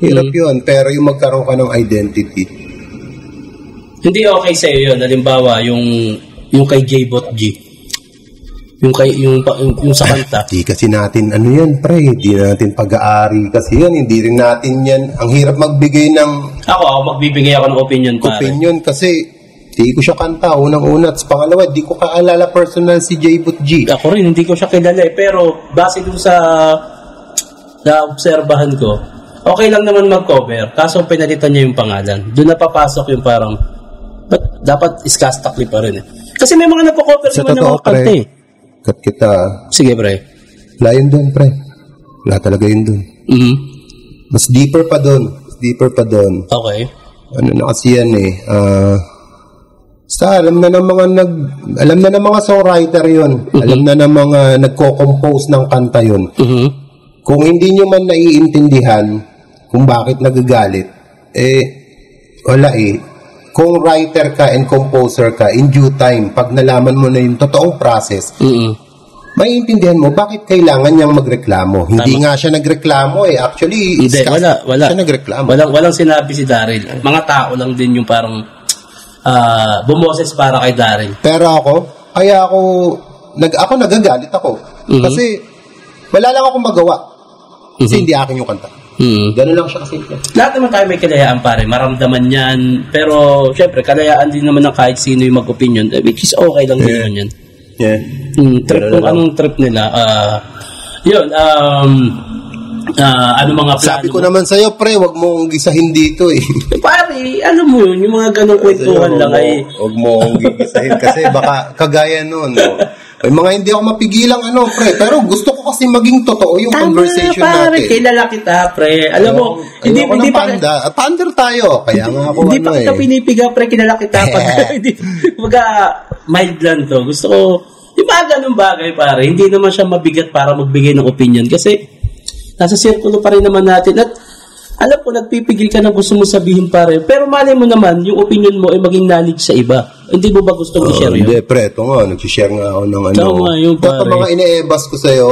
Hirap yun. Pero yung magkaroon ka ng identity. Hindi okay sa'yo yun. Halimbawa, yung kay J-Bot G. Yung sa kanta. Di kasi natin, yan, pre, di natin pag-aari kasi yan, hindi rin natin yan. Ang hirap magbigay ng... Ako magbibigay ako ng opinion, pare. Opinion kasi, di ko siya kanta, unang-una. At pangalawa, di ko kaalala personal si J-Bot G. Ako rin, hindi ko siya kilala eh. Pero, base dun sa obserbahan ko, okay lang naman mag-cover. Kaso, pinalitan niya yung pangalan. Doon napapasok yung parang, dapat iskastakli pa rin eh. Kasi may mga napo-cover naman ng mga kanta eh. Kat kita. Sige, pre. Wala yun doon, pre. Wala talaga yun doon. Mas deeper pa doon. Okay. Ano na kasi yan eh. Alam na ng mga songwriter yun. Alam na ng mga nagko-compose ng kanta yun. Kung hindi nyo man naiintindihan kung bakit nagagalit, wala eh. Kung writer ka and composer ka, in due time, pag nalaman mo na yung totoong process, maiintindihan mo bakit kailangan niyang magreklamo. Hindi nga siya nagreklamo eh. Actually, wala. Siya nagreklamo. Walang sinabi si Daryl. Mga tao lang din yung parang bumoses para kay Daryl. Pero ako nagagalit ako. Kasi wala lang akong magawa. Kasi hindi akin yung kanta. Ganun lang siya kasi. Lahat naman tayo may kalayaan, pare. Maramdaman yan. Pero, syempre, kalayaan din naman ng kahit sino yung mag-opinion. Which is okay lang din naman yan. Yeah. Kung anong trip nila. Yun, ano mga plano? Sabi ko naman sa'yo, pre, wag mong gisahin dito eh. Pare, alam mo yun, yung mga ganong kwentuhan lang ay... Wag mong gisahin kasi baka kagaya nun. May mga hindi ako mapigilang pre, pero gusto ko kasi maging totoo yung conversation pare, natin. Kilala kita, pre. Alam mo, hindi pa pander tayo. Kaya nga ako hindi pa kita pinipiga, pre, kilala kita pag mild lang to. Gusto ko yung mga ganung bagay, pare. Hindi naman siya mabigat para magbigay ng opinion kasi nasa sirkulo pa rin naman natin at alam ko, nagpipigil ka na gusto mo sabihin, pare. Pero malay mo naman, yung opinion mo ay maging knowledge sa iba. Hindi mo ba gustong i-share yun? Hindi, pre. Ito nga, nag-share nga ako ng Tama, yung pare. Ito mga ine-ebas ko sa'yo.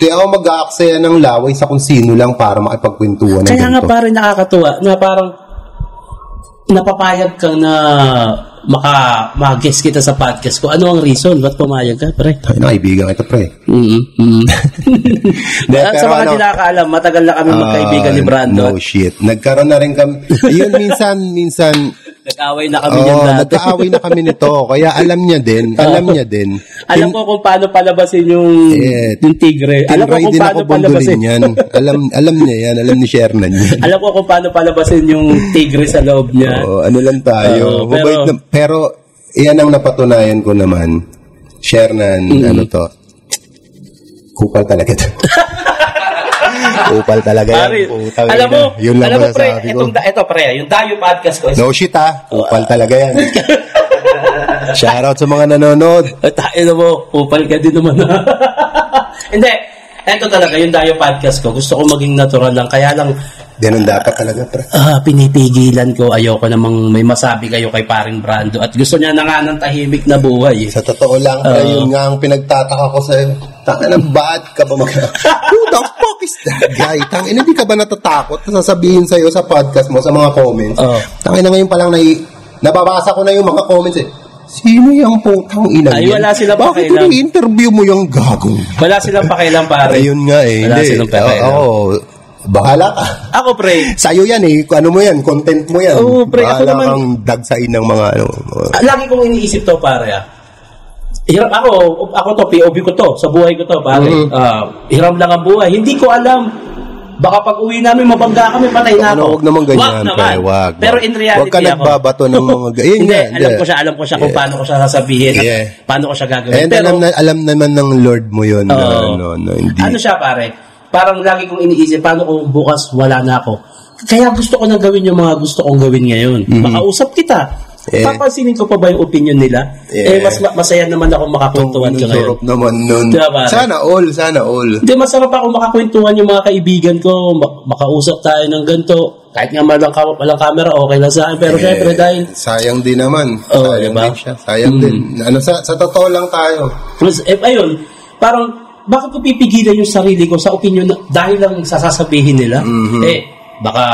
Di ako mag-aaksaya ng laway sa kung sino lang para makipagkwentuhan. Kaya nga, pare, nakakatuwa na parang napapayag kang na mag-guest kita sa podcast ko. Ano ang reason? Ba't pumayag ka, pre? Ay, nakaibigan ito, pre. Sa mga di nakakaalam, matagal na kami magkaibigan ni Brando. No shit. Nagkaroon na rin kami. Ayun, minsan nag-away na kami niyan dati. Nagka-away na kami nito. Kaya alam niya din. Alam ko kung paano palabasin yung tigre. Alam ko kung paano palabasin yan. Alam niya yan. Alam ni Shernan yan. Alam ko kung paano palabasin yung tigre sa loob niya. Ano lang tayo. Pero iyan ang napatunayan ko naman. Shernan, kupal talaga ito. Kupal talaga yan. Alam mo, yun lang pre, ito pre, yung Dayo podcast ko. No shit kupal talaga yan. Shoutout sa mga nanonood. Tayo na mo, kupal ka din naman. Hindi, ito talaga, yung Dayo podcast ko. Gusto ko maging natural lang, kaya lang ganun dapat talaga, pre. Pinipigilan ko. Ayoko namang may masabi kayo kay paring Brando. At gusto niya na nga ng tahimik na buhay. Sa totoo lang, yun nga ang pinagtataka ko sa'yo. Tangina, ba't ka ba who the fuck is that guy? Tangina, hindi ka ba natatakot na sasabihin sa'yo sa podcast mo, sa mga comments? Tangina, ngayon pa lang nababasa ko na yung mga comments eh. Sino yung putang ina yan? Ay, wala silang Bakit pakialam. i-interview mo yung gagong? Wala silang pakialam, pare. Ayun nga eh. Wala silang pakialam. Bahala ka. Ako, pre. Sa'yo yan eh. Ano mo yan? Content mo yan. Oo, pre. Bahala ako naman, kang dagsain ng mga Lagi kong iniisip to, pare. Hirap ako to, POV ko to, sa buhay ko to, pare. Hiram lang ang buhay. Hindi ko alam Baka pag uwi namin, mabangga kami, patay na ako. Huwag naman ganyan, wag. Pero in reality huwag ka nagbabato ng mga... Hindi, alam ko siya kung paano ko siya sasabihin at paano ko siya gagawin. Pero alam naman ng Lord mo yun. Hindi. Ano siya, pare? Parang lagi kong iniisip, paano kung bukas wala na ako? Kaya gusto ko nang gawin yung mga gusto kong gawin ngayon. Makausap kita. Papansinin ko pa ba yung opinion nila? Mas masaya naman ako makakwentuhan ka ngayon. Sarap naman nun. Diba, sana all. Hindi, masarap ako makakwentuhan yung mga kaibigan ko, makausap tayo ng ganito. Kahit nga walang camera, okay lang sa akin. Pero syempre dahil... Sayang din naman. Sayang diba? din siya. Sayang din. Sa totoo lang tayo. Ayun, parang bakit ko pipigilan yung sarili ko sa opinion dahil lang sasabihin nila? Baka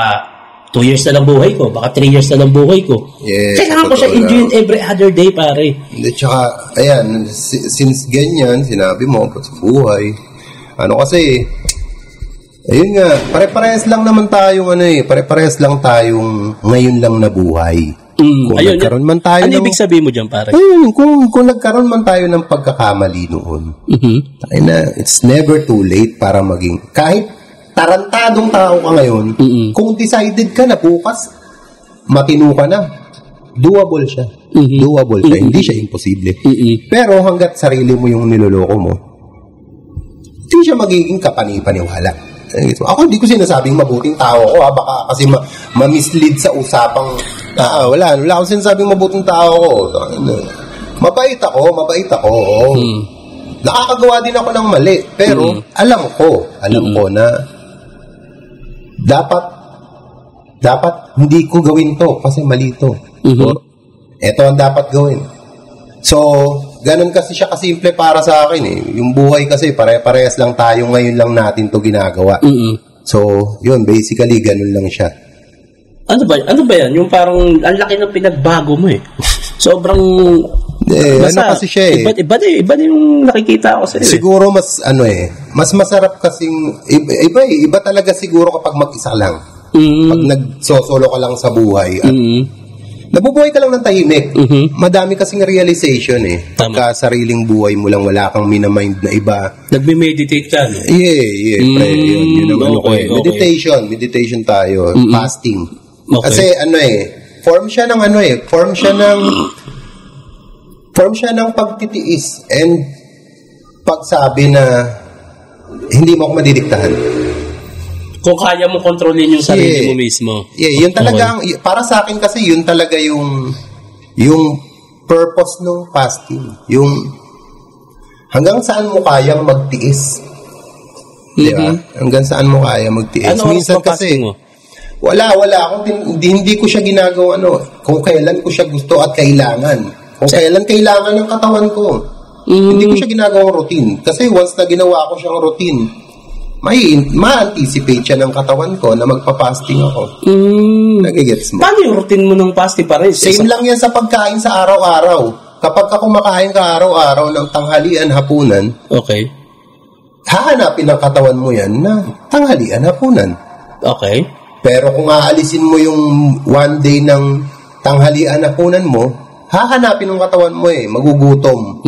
2 years na lang buhay ko, baka 3 years na lang buhay ko. Kailangan ko siya enjoy every other day, pare. Hindi, tsaka, ayan, since ganyan, sinabi mo, sa buhay, kasi, ayun nga, pare-parehas lang naman tayong, pare-parehas lang tayong ngayon lang na buhay. Kung nagkaroon man tayo ano ibig sabihin mo dyan, pare? Ayun, kung nagkaroon man tayo ng pagkakamali noon, it's never too late para maging, kahit tarantadong tao ka ngayon, kung decided ka na bukas, matino ka na, doable siya. Doable siya. Hindi siya imposible. Pero hanggat sarili mo yung niloloko mo, hindi siya magiging kapani-paniwala. Ako hindi ko sinasabing mabuting tao ko, baka kasi ma-mislead sa usapang, wala akong sinasabing mabuting tao ko. Mabait ako. Nakakagawa din ako ng mali, pero alam ko na dapat hindi ko gawin to kasi mali to. So, ito ang dapat gawin. So, ganun kasi siya kasimple para sa akin Yung buhay kasi pare-parehas lang tayo, ngayon lang natin to ginagawa. So, yun, basically ganun lang siya. Ano ba yan? Yung parang ang laki ng pinagbago mo Sobrang kasi siya Iba din yung nakikita ko sa'yo. Siguro mas mas masarap kasing iba talaga siguro kapag mag-isa lang. Pag nagsosolo ka lang sa buhay at nabubuhay ka lang ng tahimik. Madami kasing realization pagka sariling buhay mo lang, wala kang minamind na iba. Nagme-meditate ka, no? Pre, yun ang meditation tayo, fasting. Kasi form siya ng pagtitiis and pagsabi na hindi mo ako madidiktahan. Kung kaya mo kontrolin yung sarili mo mismo. Yun talaga, para sa akin kasi yun talaga yung purpose ng fasting. Yung hanggang saan mo kayang magtiis. Diba? Hanggang saan mo kaya magtiis. Ano minsan kasi mo? Wala. Hindi ko siya ginagawa kung kailan ko siya gusto at kailangan. Kung kailan kailangan ng katawan ko. Hindi ko siya ginagawang routine. Kasi once na ginawa ko siyang routine, ma-anticipate siya ng katawan ko na magpa-fasting ako. Nagigets mo? Paano yung routine mo ng fasting pa rin? Same lang yan sa pagkain sa araw-araw. Kapag ka kumakain ka araw-araw ng tanghalian, hapunan, okay, hahanapin ng katawan mo yan na tanghalian, hapunan. Okay. Pero kung aalisin mo yung one day ng tanghalian, hapunan mo, hahanapin ng katawan mo magugutom.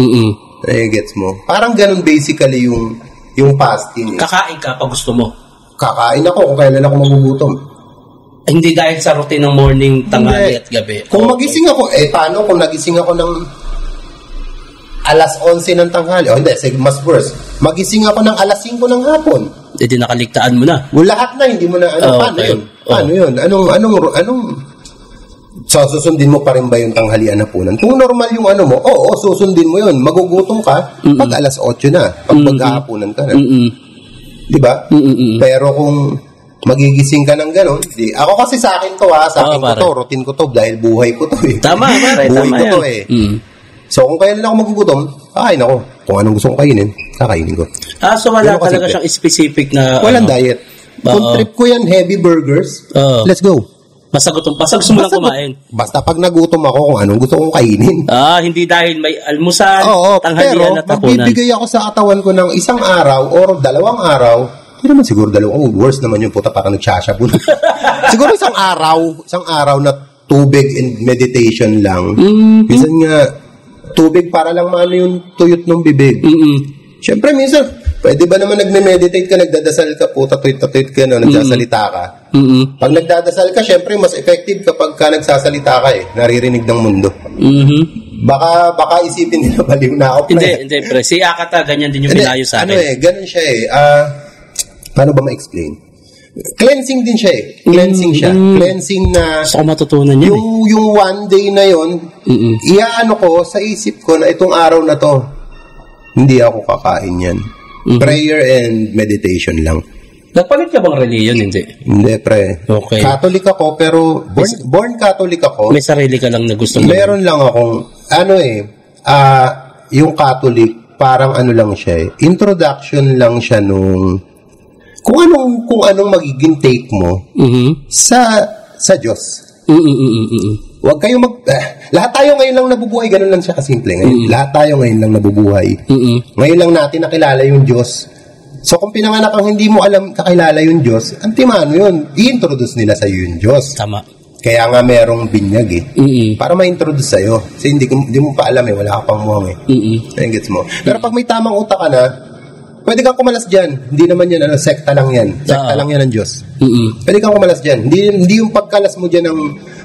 Gets mo? Parang ganun basically yung fasting. Kakain ka pag gusto mo? Kakain ako kung kailan ako magugutom. Hindi dahil sa routine ng morning, tanghali at gabi. Kung magising ako, paano kung nagising ako ng alas 11 ng tanghali? Hindi, mas worse. Magising ako ng alas 5 ng hapon. Hindi nakaligtaan mo na. Lahat na, hindi mo na, paano yun? Paano yun? Anong susundin mo pa rin ba yung tanghalian na punan? Kung normal yung susundin mo yun. Magugutom ka pag alas 8 na. Pag maghahapunan ka na. Diba? Pero kung magigising ka ng gano'n, ako kasi sa akin to sa akin ko to, routine ko to, dahil buhay ko to Tama, pare. Buhay tama ko to So kung kailan ako magugutom, kakain ako. Kung anong gusto kong kainin, kakainin ko. So wala talaga siyang specific na... Walang diet. Kung trip ko yan, heavy burgers, let's go. Basta gutom. Basta gusto mo lang kumain. Basta pag nagutom ako kung anong gusto kong kainin. Hindi dahil may almusal, tanghalian at hapunan. Pero magbibigay ako sa katawan ko ng isang araw or 2 araw. Hindi naman siguro 2. Worse naman yung puta, parang nagsasabon. Siguro isang araw na tubig and meditation lang. Minsan nga, tubig para lang maano yung tuyot ng bibig. Siyempre, minsan, Pwede ba naman nagme-meditate ka, nagdadasal ka, tatwit ka, nagsasalita ka? Pag nagdadasal ka, syempre, mas effective kapag ka nagsasalita ka naririnig ng mundo. Baka isipin nila baliw na ako. Hindi, pre. Si Akata, ganyan din yung pinayo sa akin. Ganun siya paano ba ma-explain? Cleansing din siya Cleansing siya. Cleansing na... Gusto ko matutunan yun Yung one day na yun, iaano ko sa isip ko na itong araw na to, hindi ako kakain yan. Prayer and meditation lang. Nagpalit ka bang reliyon? Hindi, pre. Okay. Catholic ako, pero born Catholic ako. May sarili ka lang na gusto mo? Meron lang akong, yung Catholic, parang lang siya introduction lang siya nung, kung anong magiging take mo sa Diyos. Huwag kayo lahat tayo ngayon lang nabubuhay, ganun lang siya kasimple. Lahat tayo ngayon lang nabubuhay. Ngayon lang natin nakilala yung Diyos. So kung pinanganak kang hindi mo kakilala yung Diyos, antimano yun, i-introduce nila sa iyo yung Diyos. Tama. Kaya nga merong binyag para ma-introduce sa'yo. Kasi hindi mo pa alam wala ka pang muwang gets mo. Pero pag may tamang utak ka na, pwede kang kumalas dyan. Hindi naman yan, sekta lang yan. Sekta lang yan ng Diyos. Pwede kang kumalas dyan. Hindi yung pagkalas mo dyan ng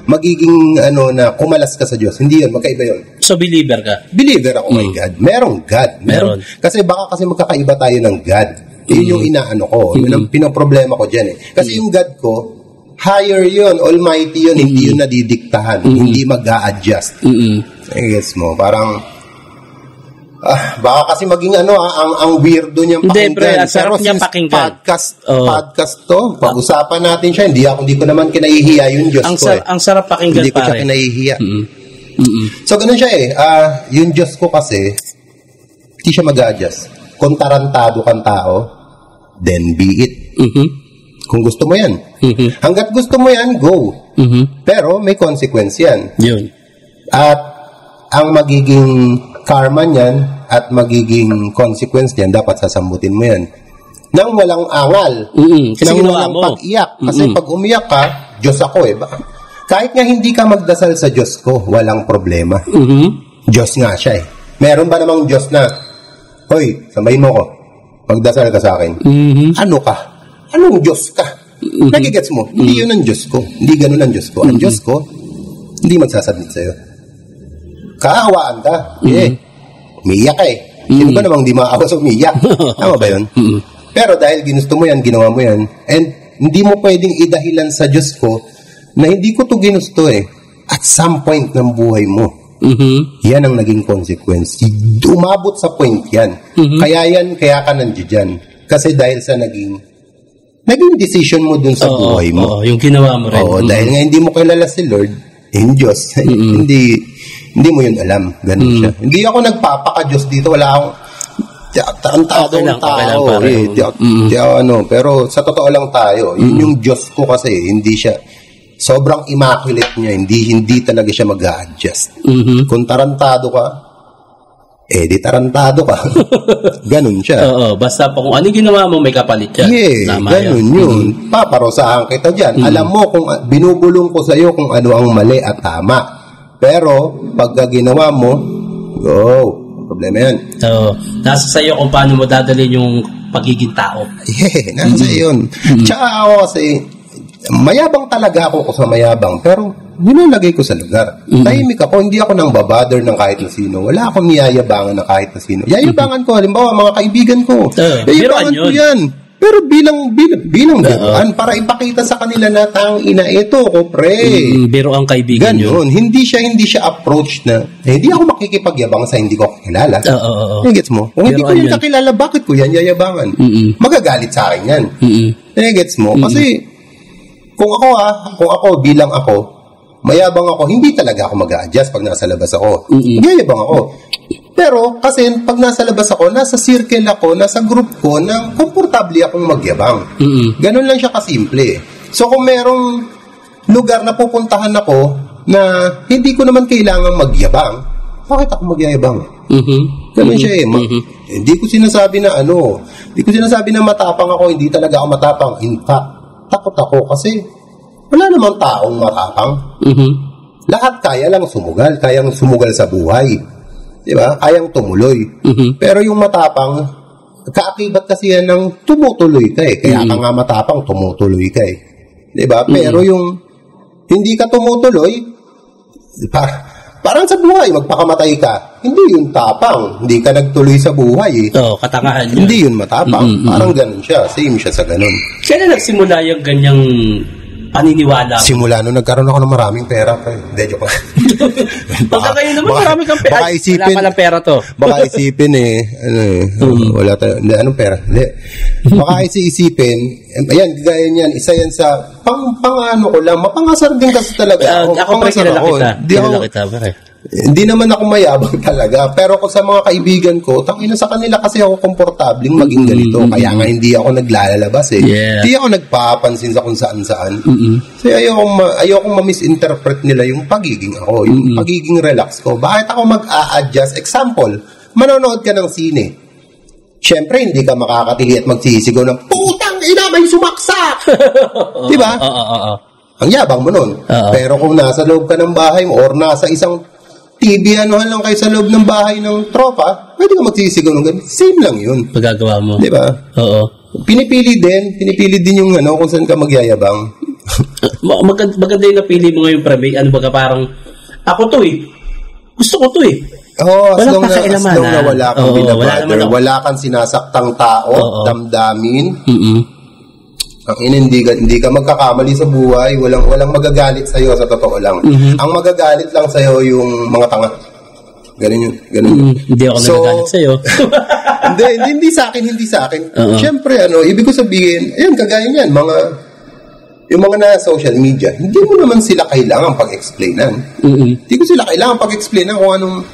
magiging, na kumalas ka sa Diyos. Hindi yun, magkaiba yun. So, believer ka? Believer ako kay God. Merong God. Meron. Kasi baka magkakaiba tayo ng God. Yun yung inaano ko. Yun ang pinoproblema ko dyan Kasi yung God ko, higher yun, almighty yun, hindi yun nadidiktahan. Hindi mag-a-adjust. Guess mo, parang... baka kasi maging ang weirdo niyang pakinggan. Hindi, pre, sarap niyang pakinggan. Podcast to, pag-usapan natin siya. Hindi ko naman kinahihiya yung Diyos ko Ang sarap pakinggan, hindi ko siya kinahihiya. So, ganun siya yung Diyos ko kasi, hindi siya mag-adjust. Kung tarantado kang tao, then be it. Kung gusto mo yan. Hanggat gusto mo yan, go. Pero may consequence yan. Yun. At ang magiging karma niyan at magiging consequence niyan, dapat sasambutin mo yan. Nang walang angal. Nang walang pag-iyak. Kasi pag umiyak ka, Diyos ako Kahit nga hindi ka magdasal sa Diyos ko, walang problema. Diyos nga siya Meron ba namang Diyos na, hoy, sambahin mo ko. Magdasal ka sa akin. Ano ka? Anong Diyos ka? Nagigets mo? Hindi yun ang Diyos ko. Hindi ganun ang Diyos ko. Ang Diyos ko, hindi magsasabit sa'yo. Kaawaan ka. Umiiyak ka Sino ba namang di maawa sa umiiyak? Tama ba yun? Pero dahil ginusto mo yan, ginawa mo yan, and hindi mo pwedeng idahilan sa Diyos ko na hindi ko to ginusto at some point ng buhay mo. Yan ang naging consequence. Umabot sa point yan. Kaya ka nandiyan. Kasi dahil sa naging decision mo dun sa buhay mo. Yung ginawa mo rin. Dahil nga hindi mo kilala si Lord, yung Diyos, hindi mo yun alam. Ganun siya. Hindi ako nagpapaka-Diyos dito. Wala akong tarantado ng tao. Pero sa totoo lang tayo, yun yung Diyos ko kasi, hindi siya, sobrang immaculate niya, hindi talaga siya mag-a-adjust. Kung tarantado ka, di tarantado ka. Ganun siya. Basta kung ano ginawa mo, may kapalit yan. Ganun yun. Paparosahan kita dyan. Alam mo, kung binubulong ko sa iyo kung ano ang mali at tama. Pero, pagka ginawa mo, problema yan. Nasa sa iyo kung paano mo dadalhin yung pagiging tao. Nasa yun. Tsaka ako kasi, mayabang talaga ako sa mayabang, pero nilalagay ko sa lugar. Tahimik ako, hindi ako nang babother ng kahit na sino. Wala akong niyayabangan ng kahit na sino. Yayabangan ko, halimbawa, mga kaibigan ko. Yayabangan ko yan. Pero bilang biruan, para ipakita sa kanila na ina ito ko, pre. Biro ang kaibigan yun. Hindi siya approach na, hindi ako makikipagyabang sa hindi ko kakilala. Gets mo? Kung hindi ko yan kakilala, bakit ko yan yayabangan? Magagalit sa akin yan. Gets mo? Kasi, kung ako bilang ako, mayabang ako, hindi talaga ako mag-a-adjust pag nasa labas ako. Yayabang ako. Pero, kasi pag nasa labas ako, nasa circle ako, nasa group ko, na komportable akong magyabang. Ganun lang siya kasimple. So, kung merong lugar na pupuntahan ako, na hindi ko naman kailangang magyabang, bakit ako magyayabang? Ganun siya Hindi ko sinasabi na matapang ako, hindi talaga ako matapang. In fact, takot ako kasi wala namang taong matapang. Lahat kayang sumugal sa buhay. Diba? Kayang tumuloy. Pero yung matapang, kaakibat kasi yan ng tumutuloy ka eh. Kaya ka nga matapang, tumutuloy ka eh. Diba? Pero yung hindi ka tumutuloy, parang sa buhay, magpakamatay ka. Hindi yun tapang. Hindi ka nagtuloy sa buhay eh. Katangahan yun. Hindi yun matapang. Parang ganun siya. Same siya sa ganun. Kailan nagsimula yung ganyang paniniwala? Simula nung nagkaroon ako ng maraming pera. Hindi, joke lang. Baka kayo naman marami kang pera. Baka isipin, wala palang pera to. Baka isipin wala tayo. Hindi, anong pera? Hindi. Baka isipin, ayan, gaya niyan, isa yan sa, pang-ano ko lang, mapangasar din kasi talaga. Ako pa kilala kita. Kilala kita, pare. Hindi naman ako mayabang talaga. Pero kung sa mga kaibigan ko, tangina sa kanila kasi ako komportabling maging ganito. Kaya nga hindi ako naglalabas eh. Hindi ako nagpapansin sa kung saan-saan. Kasi ayokong ma-misinterpret nila yung pagiging ako, yung pagiging relax ko. Bakit ako mag-a-adjust? Example, manonood ka ng sine. Siyempre, hindi ka makakatili at magsisigaw ng, putang ina, may sumaksak! Diba? Ang yabang mo nun. Pero kung nasa loob ka ng bahay mo or nasa isang TV, anuhan lang kayo sa loob ng bahay ng tropa, pwede ka magsisigaw ng ganun. Same lang yun. Pagagawa mo. Diba? Oo. Pinipili din yung kung saan ka magyayabang. Maganda yung napili mo ngayon, Prabay. Ano baga parang, ako to eh. Gusto ko to eh. As long na wala kang binabrother, wala kang sinasaktang tao, damdamin, hindi ka magkakamali sa buhay, walang magagalit sa iyo sa totoo lang. Ang magagalit lang sa iyo yung mga tanga. Ganun yun. Hindi ako nagagalit sa iyo. hindi sa akin. Siyempre ibig ko sabihin, ayan kagaya niyan, yung mga na social media, hindi mo naman sila kailangan pag-explainan. Hindi ko sila kailangan pag-explainan kung anong.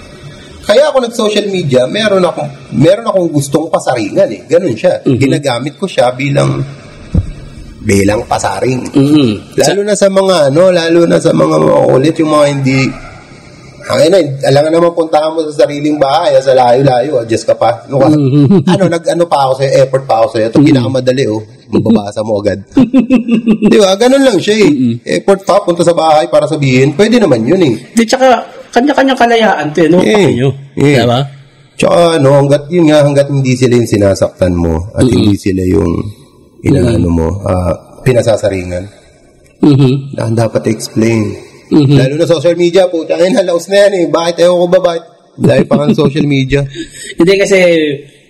Kaya ako nag-social media, meron akong gustong pasaringan eh. Ganun siya. Ginagamit ko siya bilang pasaring. Lalo na sa mga makulit, yung mga hindi, alangan naman puntahan mo sa sariling bahay, sa layo-layo, adjust ka pa. Nag-ano pa ako sa'yo, effort pa ako sa'yo. Itong pinakamadali, mababasa mo agad. Di ba? Ganun lang siya eh. Effort pa, punta sa bahay para sabihin, pwede naman yun eh. Di, tsaka, kanya-kanyang kalayaan to, no? Diba? Tsaka, hanggat hindi sila yung sinasaktan mo, at hindi sila yung pinasasaringan. Na dapat explain. Lalo na social media, laos na yan eh. Bakit dahil pa nga social media. Hindi kasi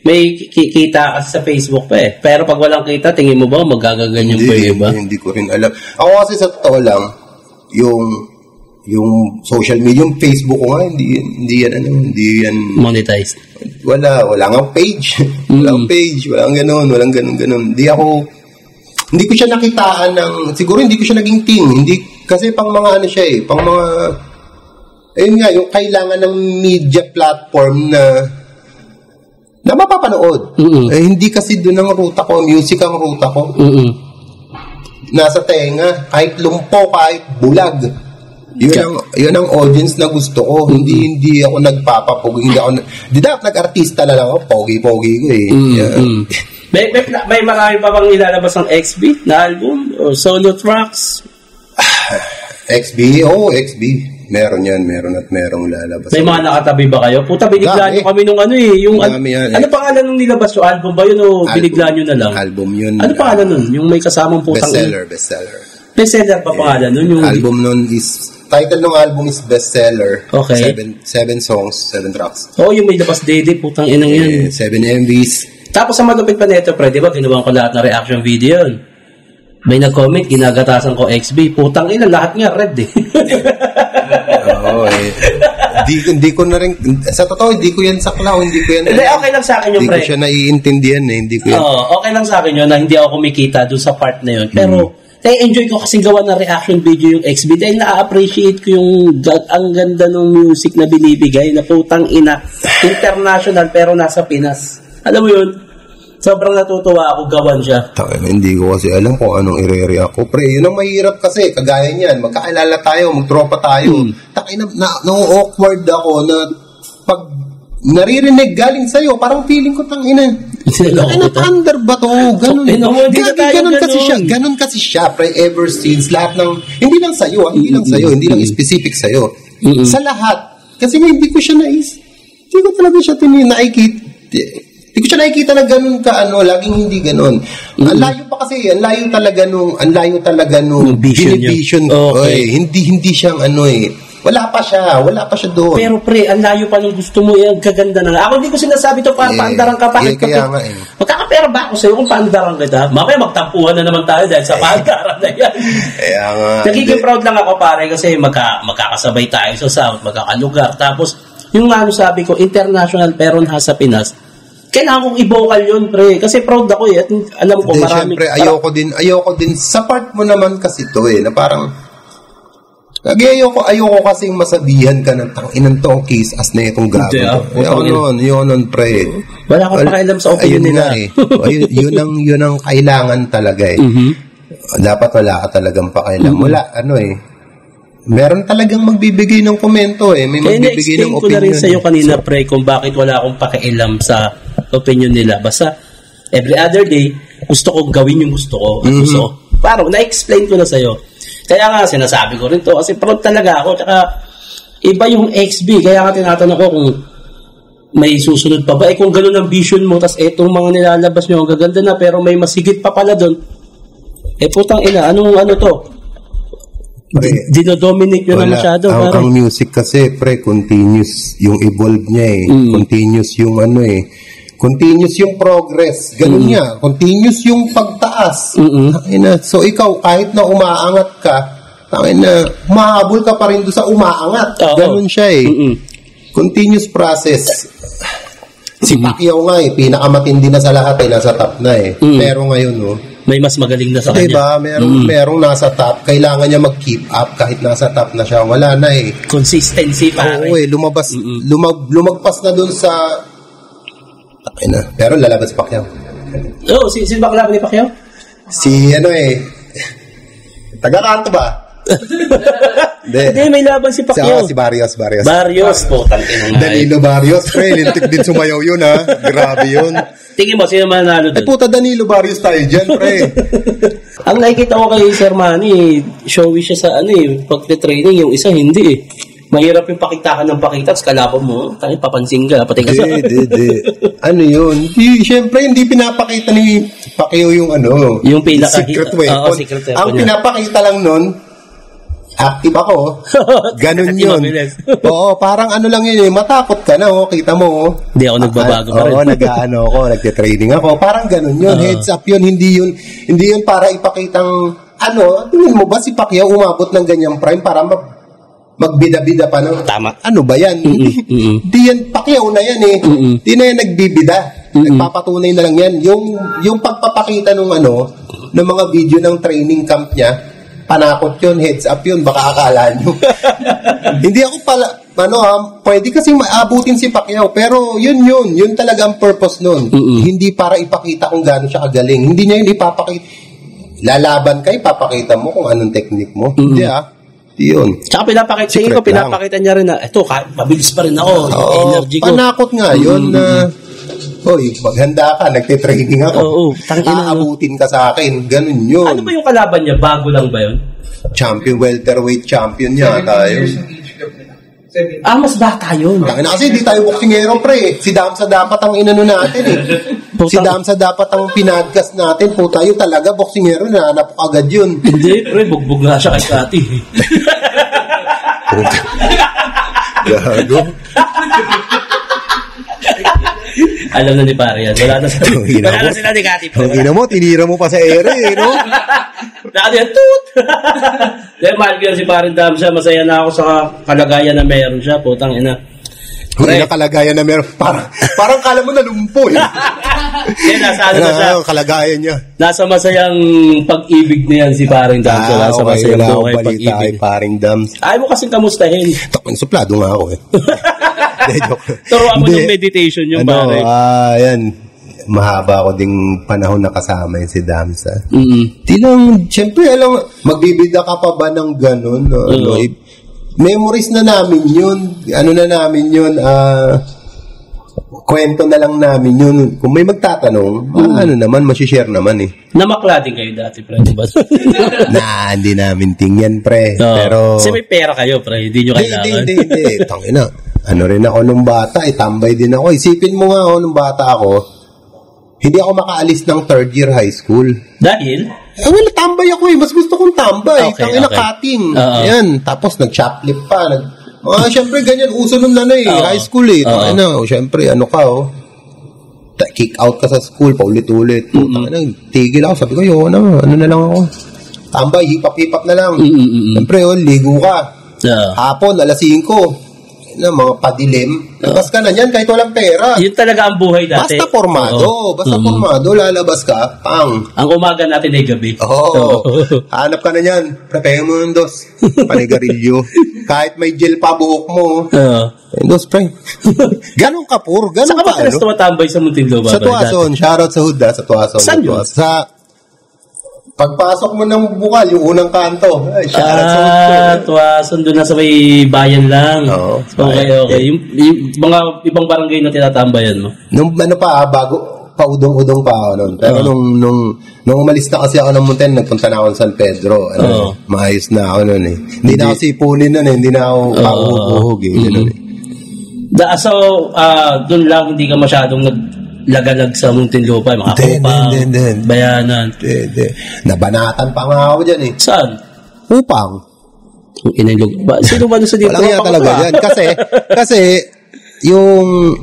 may kita kasi sa Facebook pa eh. Pero pag walang kita, tingin mo ba magagaganyan pa yung iba? Hindi ko rin alam. Ako kasi sa totoo lang, yung social media, yung Facebook ko nga, hindi yan monetized. Wala nga page. Walang page, walang ganun. Hindi ko siya nakitaan siguro hindi ko siya naging team. Kasi pang mga siya eh, pang mga, ayun nga, yung kailangan ng media platform na mapapanood. Hindi kasi doon ang ruta ko, music ang ruta ko. Nasa tenga, kahit lumpo, kahit bulag. Yun ang audience na gusto ko. Hindi ako nagpapapogi. Hindi dapat nag-artista na lang ako. Pogi-pogi ko eh. May marami pa bang ilalabas ng XB na album? O solo tracks? XB? Oo, XB. Meron merong lalabas. May mga nakatabi ba kayo? Puta, binigla nyo kami nung ano pangalan nung nilabas yung album ba yun o binigla nyo na lang? Album yun. Ano pangalan nun? Yung may kasamang putang Bestseller pa pangalan nun? Yung album nun is title ng album is Bestseller. Okay. 7 songs, 7 tracks. Yung may labas Dede, putang inang yan. 7 MVs. Tapos sa malupit pa nito, pre, di ba, ginawa ko lahat ng reaction video yun. May nag-comment, ginagatasan ko XB. Putang ina, lahat nga red eh. Hindi ko na rin, sa totoo, hindi ko yan saklaw, hindi ko yan. Hindi, okay lang sa akin yung pre. Hindi ko siya naiintindihan eh, hindi ko yan. Okay lang sa akin yun na hindi ako kumikita doon sa part na yun. Pero, enjoy ko kasi gawa ng reaction video yung XB dahil na-appreciate ko yung ang ganda ng music na binibigay na putang ina. International pero nasa Pinas. Alam mo yun? Sobrang natutuwa ako gawan siya. Hindi ko kasi alam kung anong i-react ko. Pre, yun ang mahirap kasi. Kagaya niyan, magkakilala tayo, magtropa tayo. Na-awkward ako na pag naririnig galing sa'yo, parang feeling ko under ba to? Ganun kasi siya, pre, ever since, lahat ng, hindi lang sa'yo, hindi lang specific sa'yo. Sa lahat. Kasi hindi ko siya hindi ko talaga siya nakikita. Hindi ko siya nakikita na ganun ka, laging hindi ganun. Ang layo pa kasi, ang layo talaga nung vision. Okay. Hindi siyang wala pa siya doon. Pero pre, ang layo pa ng gusto mo, ang gaganda na. Ako hindi ko sinasabi to para paandaran ka. Kaya nga Magkakapera ba ako sa'yo kung paandaran kita? Mamaya magtampuhan na naman tayo dahil sa paandaran na yan. Kaya nga. Nagiging proud lang ako pare kasi magkakasabay tayo sa South, magkakalugar. Tapos, yung sabi ko, international pero nasa Pinas, kailangan kong i-vocal yun, pre. Kasi proud ako At alam ko, marami. Siyempre, ayoko din. Sa part mo naman kasi to na parang, ayoko kasing masabihan ka ng tanginan tong kiss as na itong gago. Yun, pre. Wala kang pakialam sa opinion nila. Yun ang kailangan talaga Dapat wala ka talagang pakialam. Wala, meron talagang magbibigay ng komento May magbibigay ng opinion. Ko na rin sa'yo kanina, pre, kung bakit wala akong pakialam sa opinion nila. Basta, every other day, gusto ko gawin yung gusto ko. Parang, na-explain ko na sa'yo. Kaya nga, sinasabi ko rin to kasi proud talaga ako. Tsaka, iba yung XB. Kaya nga tinatanong ko kung may susunod pa ba. Kung gano'n ang vision mo, tas etong mga nilalabas nyo, ang gaganda na, pero may masigit pa pala doon. Putang ina, ano to? Dinodominate nyo na masyado. Ang music kasi, pre, continuous yung evolve niya Continuous yung continuous yung progress. Ganun niya. Continuous yung pagtaas. So, ikaw, kahit na umaangat ka, mahabol ka pa rin doon sa umaangat. Ganun siya Continuous process. Si Pacquiao nga pinakamatindi na sa lahat nasa top na Pero ngayon, may mas magaling na sa kanya. Merong nasa top. Kailangan niya mag-keep up kahit nasa top na siya. Wala na Consistency pare. Oo lumagpas na doon sa pero lalaban si Pacquiao. Si bakla ni Pacquiao? Si taga-kanto ba? Hindi, may laban si Pacquiao. Si Barrios. Po, tangin na. Danilo Barrios, pre, lintik din sumayaw yun Grabe yun. Tingin mo, sino manalo doon? Puta, Danilo Barrios tayo dyan, pre. Ang nakikita ko kay Sir Manny, showy siya sa pag-training, yung isa hindi Mahirap yung pakita ka ng pakita, tapos kalaban mo, papansin ka, pati ka sa... Yun? Siyempre, hindi pinapakita ni Pacquiao yung yung secret weapon. Secret weapon. Ang pinapakita lang nun, active ako. Ganun yun. Oo, parang lang yun matakot ka na, kita mo. Hindi ako nagbabago pa rin. Oo, nagte-training ako. Parang ganun yun. Heads up yun, hindi yun para ipakitang, tingin mo ba si Pacquiao umabot ng ganyang prime para magbida-bida pa Tama. Ano ba yan? Hindi yan, Pacquiao na yan Hindi na yan nagbibida. Nagpapatunay na lang yan. Yung pagpapakita ng mga video ng training camp niya, panakot yun, heads up yun, baka akala nyo. Hindi ako pala, pwede kasi maabutin si Pacquiao, pero yun talaga ang purpose nun. Hindi para ipakita kung gaano siya kagaling. Hindi niya yun ipapakita. Lalaban ka, ipapakita mo kung anong technique mo. Hindi yun. Tsaka pinapakita niya rin na, mabilis pa rin ako. Energy ko. Panakot nga yun na, maghanda ka, nagtitraining ako. Aabutin ka sa akin. Ganun yun. Ano ba yung kalaban niya? Bago lang ba yun? Welterweight champion niya tayo. Mas bata yun. Kasi hindi tayo boksingero, pre. Si Damsa dapat ang inano natin Si Damsa dapat ang pinadcast natin. Tayo talaga boksingero, nahanap ko agad yun. Hindi, pre. Bugbog nga siya kay Kati. Gago. Alam na ni pare yan. Wala na sila ni Kati. Ang mo, tinira mo pa sa ere, no? Dati yan, toot! Dahil mahal ko si pare Damsa, masaya na ako sa kalagayan na meron siya. Putang ina. Hindi na kalagayan na meron. Parang kala mo nalumpo nasa na siya. Kalagayan niya. Nasa masayang pag-ibig niyan si paring Damsa. Nasa masayang buhay pag-ibig. Paring Damsa. Ayaw mo kasing kamustahin. Suplado nga ako Turo ako ng meditation yung pare. Yan. Mahaba ako ding panahon na kasama yun si Damsa. Siyempre, magbibida ka pa ba ng ganun? Memories na namin yun. Kwento na lang namin yun. Kung may magtatanong, masishare naman Namakla din kayo dati, pre. Hindi namin tingyan, pre. Pero... Kasi may pera kayo, pre. Hindi nyo kailangan. Hindi. Tangina. Rin ako nung bata, tambay din ako. Isipin mo nga nung bata ako, hindi ako makaalis ng third year high school. Dahil? Well, tambay ako eh. Mas gusto kong tambay. Okay, Tangina cutting. Yan. Tapos nag-choplip pa. Syempre ganyan. Uso nung high school eh. Syempre, kick out ka sa school, paulit-ulit. Tigil ako. Sabi ko, ano na lang ako. Tambay, hip-hop na lang. Syempre, ligo ka. Hapon, alas 5. Mga padilim. Labas ka na yan kahit walang pera. Yun talaga ang buhay dati. Basta formado. Formado, lalabas ka, pang. Ang umaga natin ay gabi. Hanap ka na yan. Prepare mo yung dos. Panigarilyo. Kahit may gel pa buhok mo. Dos, pre. Ganon ka, pur. Ganon ka. Saan ka ba tinas tumatambay sa Muntinlupa? Sa Tuason. Shoutout sa Huda. Sa Tuason. Saan yun? Pagpasok mo ng bukal, yung unang kanto. Shoutout sa Huda. Tuason. Doon na sa may bayan lang. Okay. Yung mga ibang barangay na tinatambayan mo? Nung bago, paudong-udong pa ako noon. Pero nung umalis na kasi ako ng Muntin, nagpunta na ako sa San Pedro. Maayos na ako noon eh. Hindi na ako sipunin noon eh. Hindi na ako pauhog eh. So, doon lang hindi ka masyadong naglagalag sa Muntinlupa, mga Kupang, Bayanan. Nabanatan pa nga ako dyan eh. Saan? Kupang. Sino ba doon sa dito? Walang yan talaga dyan. Kasi, yung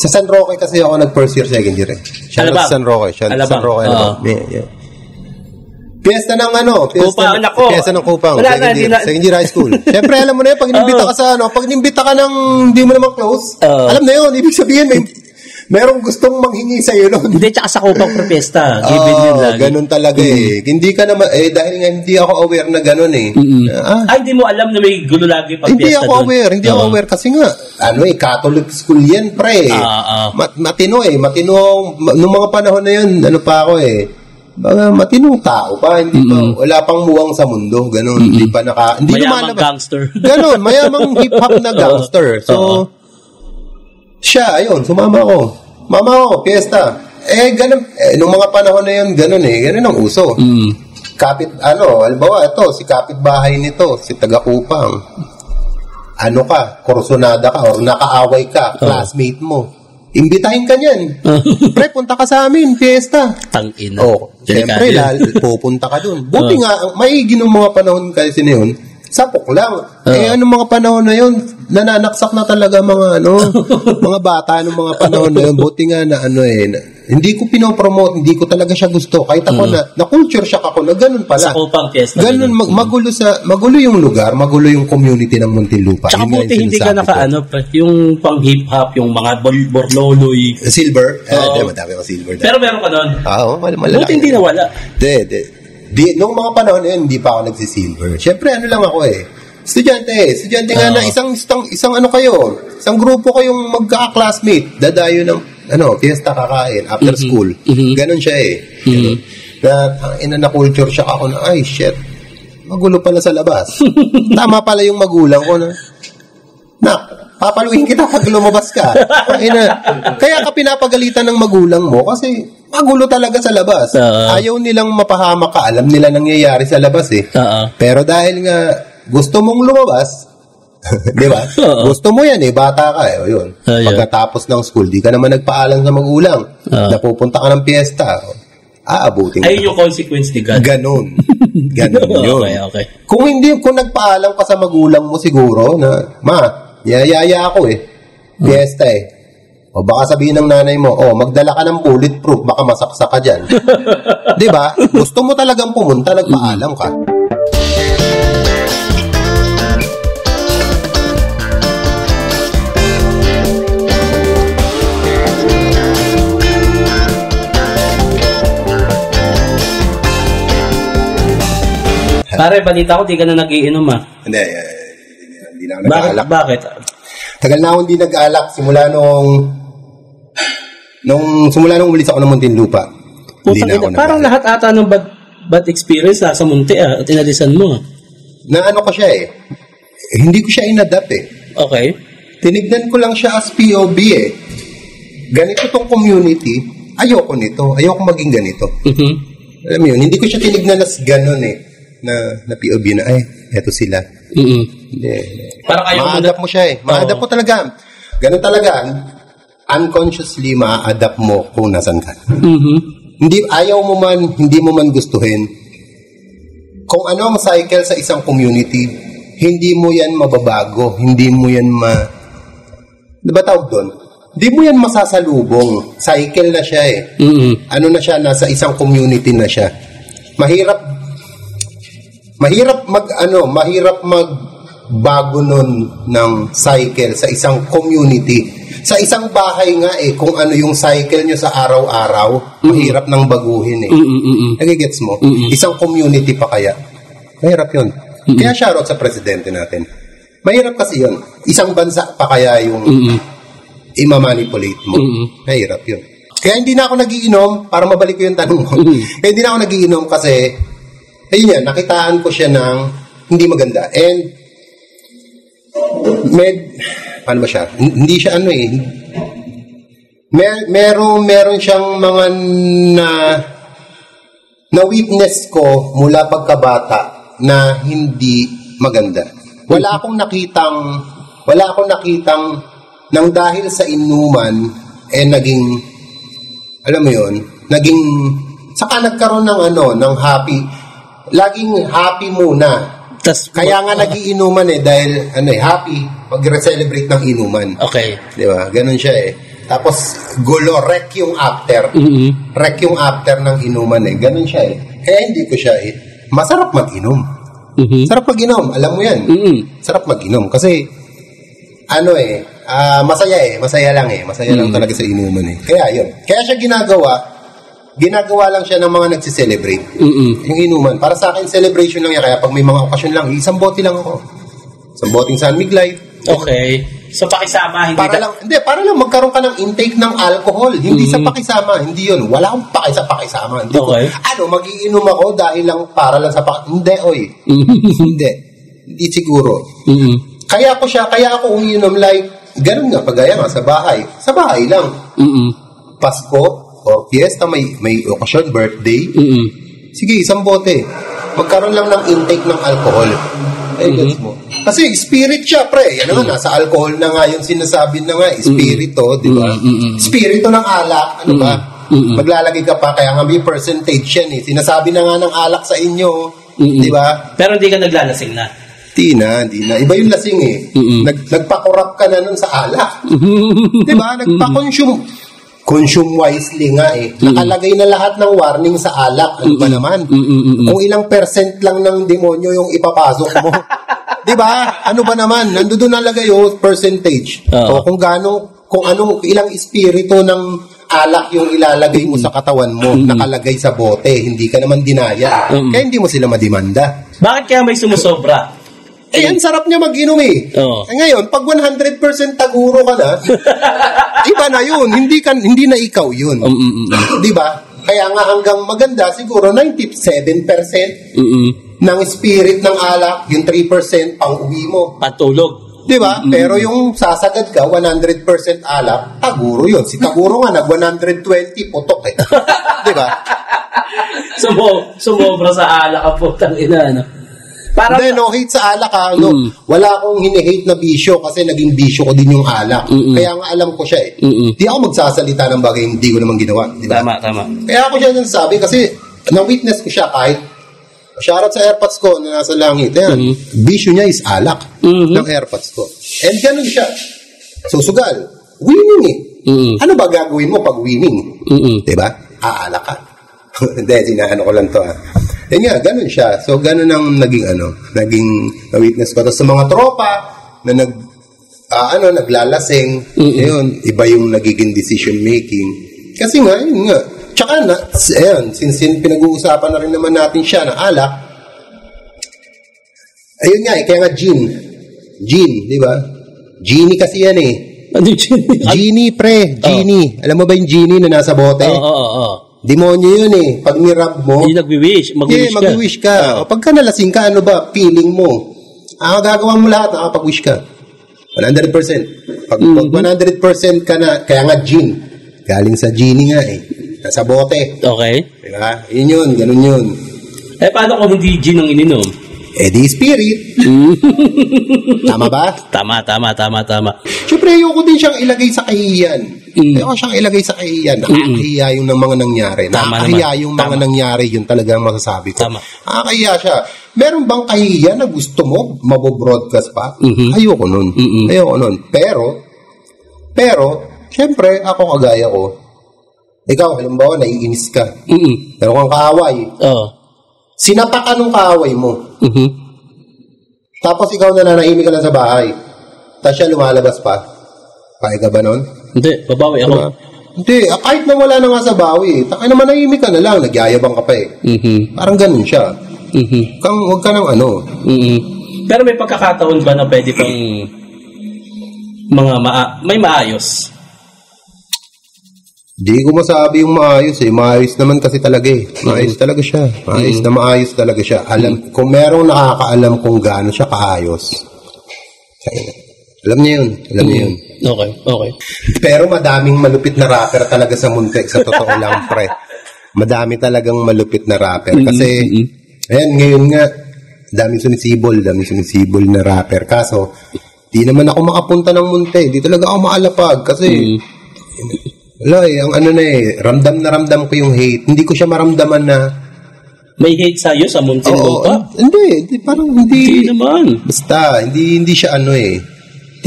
sa San Roque kasi ako nag-first year, second year eh. San Roque. San Roque. Piyesta ng Piyesta ng Kupang. Second year high school. Siyempre, alam mo na yun, pag inimbita ka pag inimbita ka ng hindi mo naman close, alam na yun, ibig sabihin, merong gustong manghingi sa'yo nun. Hindi, tsaka sa Kupang Protesta. Given yun lagi. Ganun talaga eh. Hindi ka naman, dahil nga hindi ako aware na ganun eh. Hindi mo alam na may gulo lagi pag hindi ako aware kasi nga, Catholic school yan, pre. Matino eh. Nung mga panahon na yun, pa ako eh. Matinong tao pa, hindi pa, wala pang muwang sa mundo, ganun. Hindi pa hindi mayamang gangster. Ganun, mayamang hip-hop na gangster. So, siya, ayun, sumama ako. Mama ko, piyesta. Ganun, nung mga panahon na yun, ganun ang uso. Halimbawa, si kapitbahay nito, si taga-Kupang. Kursunada ka, or nakaaway ka, classmate mo. Imbitahin ka niyan. Pre, punta ka sa amin, piyesta. Tangina. Siyempre, pupunta ka dun. Buti nga, may ginong mga panahon kasi na yun, sapok lang. Anong mga panahon na yun, nananaksak na talaga mga mga bata ng mga panahon na yun. Buti nga na hindi ko pinopromote, hindi ko talaga siya gusto. Kahit ako na-culture shock ako na ganun pala. Sa Kupang Fiesta. Ganun, magulo yung lugar, magulo yung community ng Muntinlupa. Tsaka buti hindi ka yung pang hip-hop, yung mga borloloy. Silver? Madami ang silver. Pero meron ka doon? Malaki. Buti hindi nawala. Nung mga panahon na yun, hindi pa ako nagsisilver. Siyempre, lang ako eh. Estudyante nga na isang grupo kayong magka-classmate, dadayo ng fiesta kakain after school. Ganon siya eh. Na culture shock ako na, ay shit, magulo pala sa labas. Tama pala yung magulang ko na papaluin kita pag lumabas ka. Kaya ka pinapagalitan ng magulang mo kasi magulo talaga sa labas. Ayaw nilang mapahamak ka. Alam nila nangyayari sa labas eh. Pero dahil nga gusto mong lumabas, di ba? Gusto mo yan eh, bata ka eh. Yun. Pagkatapos ng school, di ka naman nagpaalam sa magulang. Napupunta ka ng piyesta. Aabutin ka. Ayun yung consequence ni God. Ganon yun. Okay. Kung nagpaalam ka sa magulang mo siguro na, yayaya ako eh. Piyesta eh. O baka sabihin ng nanay mo, magdala ka ng bulletproof, baka masaksak ka dyan. Di ba? Gusto mo talagang pumunta, nagpaalam ka. Pare, balita ko, di ka na nag-iinom Hindi na ako nag-aalak. Bakit? Tagal na ako hindi nag-aalak simula nung umalis ako ng Muntinlupa. Hindi na ako parang lahat ata ng bad experience sa Munti at inalisan mo. Na ko siya eh. Hindi ko siya inadapt eh. Okay. Tinignan ko lang siya as POV eh. Ganito tong community, ayoko nito. Ayoko maging ganito. Alam mo yun, hindi ko siya tinignan as ganon eh. Na POV na, eto sila. Hindi. Parang ayaw ma-adapt mo siya eh. Ma-adapt mo talaga. Ganun talaga. unconsciously ma-adapt mo kung nasan ka. Mm-hmm. Ayaw mo man, hindi mo man gustuhin, kung ano ang cycle sa isang community, hindi mo yan mababago, hindi mo yan diba tawag doon? Hindi mo yan masasalubong. Cycle na siya eh. Mm-hmm. Ano na siya, nasa isang community na siya. Mahirap magbago nun ng cycle sa isang community. Sa isang bahay nga kung ano yung cycle nyo sa araw-araw, mahirap nang baguhin Nagigets mo? Isang community pa kaya. Mahirap yun. Kaya shoutout sa presidente natin. Mahirap kasi yun. Isang bansa pa kaya yung imamanipulate mo. Mahirap yun. Kaya hindi na ako nagiinom, para mabalik ko yung tanong mo. Kaya hindi na ako nagiinom kasi, ayun yan, nakitaan ko siya ng hindi maganda. And, paano ba siya? Hindi siya meron siyang mga na witness ko mula pagkabata na hindi maganda. Wala akong nakitang nang dahil sa inuman naging saka nagkaroon ng happy. Laging happy muna. Kaya nga nagiinuman dahil happy mag-celebrate ng inuman. Okay. Di ba? Ganun siya Tapos gulo, wreck yung after. Wreck yung after ng inuman Ganun siya Kaya hindi ko siya masarap mag-inom. Sarap mag-inom, alam mo yan. Sarap mag-inom kasi masaya lang masaya lang talaga sa inuman Kaya yun. Kaya siya ginagawa lang siya ng mga nagsiselebrate. Yung inuman. Para sa akin, celebration lang yan. Kaya pag may mga okasyon lang, isang bote lang ako. Isang boteng San Mig Light. Okay. So, pakisama, para lang magkaroon ka ng intake ng alcohol. Hindi sa pakisama. Hindi yun. Wala akong pakisama. Hindi okay. Magiinom ako dahil lang para lang sa Hindi, Hindi. Hindi siguro. Kaya ako umiinom ganun nga, pagaya nga sa bahay. Sa bahay lang. Pasko, o fiesta, may okasyon, birthday. Sige, isang bote. Magkaroon lang ng intake ng alcohol. Gets mo? Kasi spirit siya, pre. Yan nga, nasa alcohol na nga yung sinasabi na nga. Spirito, di ba? Spirito ng alak. Ano ba? Maglalagay ka pa, kaya nga may percentage yan Sinasabi na nga ng alak sa inyo. Di ba? Pero hindi ka naglalasing na. Di na. Iba yung lasing Nagpakorap ka na nun sa alak. Di ba? Consume wisely nga Nakalagay na lahat ng warning sa alak. Ano ba naman? Kung ilang percent lang ng demonyo yung ipapasok mo. Di ba? Ano ba naman? Nandoon nalagay percentage. O kung ilang espiritu ng alak yung ilalagay mo sa katawan mo, nakalagay sa bote. Hindi ka naman dinaya. Kaya hindi mo sila madimanda. Bakit kaya may sumusobra? Ang sarap niya mag-inom Ngayon, pag 100% taguro ka na, iba na yun. Hindi na ikaw yun. Di ba? Kaya nga hanggang maganda, siguro 97% ng spirit ng alak, yung 3% pang uwi mo. Patulog. Di ba? Pero yung sasagad ka, 100% alak, taguro yun. Si taguro nga, nag-120, putok Di ba? Sumobra sa alak ang putang ina, Hindi, no hate sa alak Wala akong hini-hate na bisyo kasi naging bisyo ko din yung alak. Kaya nga alam ko siya Di ako magsasalita ng bagay hindi ko naman ginawa. Diba? Tama. Kaya ako siya nasabi kasi na-witness ko siya kahit shoutout sa AirPods ko na nasa langit. Bisyo niya is alak ng AirPods ko. And ganun siya. Susugal. Winning Ano ba gagawin mo pag winning? Diba? Aalak ka. Hindi, sinaano ko lang to Yan nga, ganun siya. So, ganun ang naging na-witness ko. Tapos sa mga tropa na naglalasing, yun, iba yung nagiging decision making. Kasi nga, yun nga. Tsaka since pinag-uusapan na rin naman natin siya na alak, ayun nga, kaya nga Gin, di ba? Genie kasi yan Ano yung Genie? Genie, pre. Genie. Alam mo ba yung Genie na nasa bote? Oo. Demonyo yun Pag nirab mo, yung mag-wish ka. O pagka nalasing ka, ano ba, feeling mo? Gagawa mo lahat, nakapag-wish ka. 100%. Pag 100% ka na, kaya nga Gin. Galing sa Genie nga Nasa bote. Okay. Diba? Yun, ganun yun. Paano kung hindi Gin ang ininom? Di spirit. Tama ba? Tama. Siyempre, ayoko din siyang ilagay sa kahihiyan. Ayoko siyang ilagay sa kahihiyan. Nakakahiya yung ng mga nangyari. Nakakahiya yung mga nangyari. Yun talaga ang masasabi ko. Nakakahiya siya. Meron bang kahihiya na gusto mo mabobroadcast pa? Ayoko nun. Pero, syempre, ako kagaya ko. Ikaw, halimbawa, naiinis ka. Pero kung kaaway, sinapakan ng kaaway mo. Tapos ikaw nananahimik ka lang sa bahay. Tapos siya lumalabas pa. Kaya ka ba nun? Hindi, babawi ako. Hindi, kahit na wala na nga sa bawi. Taka naman nahimik ka na lang, nagyayabang ka pa eh. Parang ganun siya. Huwag ka ng ano. Pero may pagkakataon ba na pwede kang may maayos? Di ko masabi yung maayos eh. Maayos naman kasi talaga eh. Maayos talaga siya. Maayos talaga siya. Kung merong nakakaalam kung gaano siya kaayos. Alam niya yun. Okay. Pero madaming malupit na rapper talaga sa Muntek. Sa totoo lang, pre. Madami talagang malupit na rapper. Kasi, ayan, ngayon nga, daming sumisibol na rapper. Kaso, di naman ako makapunta ng Muntek. Di talaga ako maalapag. Kasi, wala eh, ang ramdam na ramdam ko yung hate. Hindi ko siya maramdaman na may hate sa'yo sa Muntin mo pa? Hindi, parang hindi. Hindi naman. Basta, hindi siya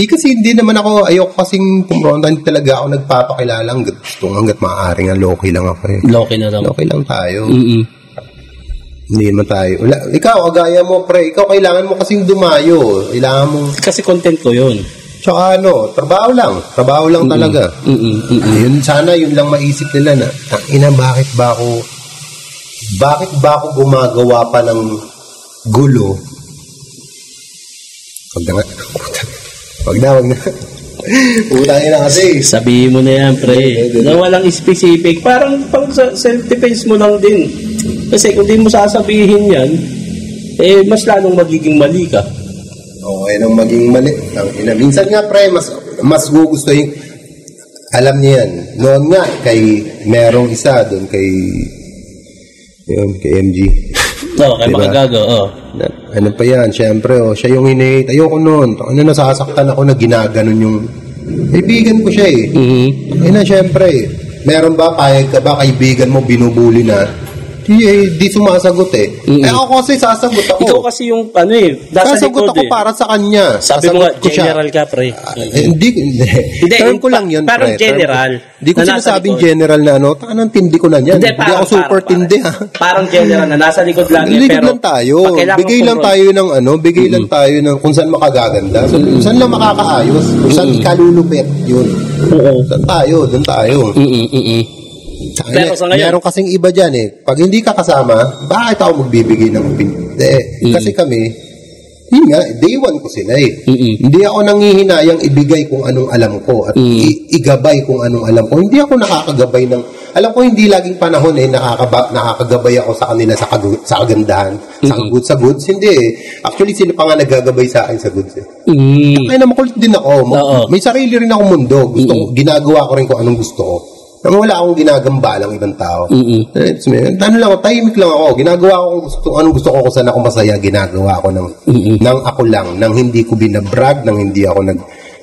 kasi hindi naman ako, ayoko kasing pumunta, hindi talaga ako nagpapakilala hanggat maaari nga, low-key lang ako eh. Low-key lang tayo. Hindi naman tayo. Ikaw, agaya mo, pre, ikaw kailangan mo kasing dumayo. Kailangan mo. Kasi content ko yun. Tsaka trabaho lang talaga. Yun, sana yun lang maisip nila na, bakit ba ako gumagawa pa ng gulo? Wag na. Utangin na kasi. Sabihin mo na yan, pre. Na walang specific. Parang pang self-defense mo lang din. Kasi kung di mo sasabihin yan, mas lalong magiging mali ka. Okay nang maging mali. Minsan nga, pre, mas gugustuhin. Alam niya yan. Noon nga, merong isa doon kay MG. Kay Makagago, Ano pa yan, syempre, siya yung hinate. Ayoko noon. Nasasaktan ako na ginaganon yung kaibigan ko siya eh. Syempre, meron ba, payag ka ba, kaibigan mo, binubuli na? Di sumasagot eh. Ako kasi sasagot ako. Ikaw kasi yung sasagot ako para sa kanya. Sabi mo nga, general ka, pre. Hindi. Term ko lang yun, parang pre. General. Hindi ko sinasabing general na tanang tindi ko na yan. Hindi ako super tindi ha. Parang general na nasa likod lang yan. Likod lang tayo. Bigay lang tayo ng kung saan makagaganda. Saan lang makakaayos. Kung saan ikalulupit. Yun. Doon tayo. Pero sa ngayon, meron kasing iba dyan eh. Pag hindi ka kasama, bakit ako magbibigay ng opinion? Kasi kami, yun nga, day one ko sila eh. Hindi ako nangihinayang ibigay kung anong alam ko at igabay kung anong alam ko. Hindi ako nakakagabay ng, alam ko hindi laging panahon eh, nakakagabay ako sa kanila sa kagandahan, sa goods. Hindi eh. Actually, sila pa nga nagagabay sa akin sa goods eh. Kaya makulit din ako. May sarili rin ako mundo. Ginagawa ko rin kung anong gusto ko. Nang wala akong ginagamba lang ibang tao. Tahimik lang ako. Ginagawa ko anong gusto ko kung saan ako masaya. Ginagawa ko ng ako lang. Nang hindi ko binabrag, nang hindi ako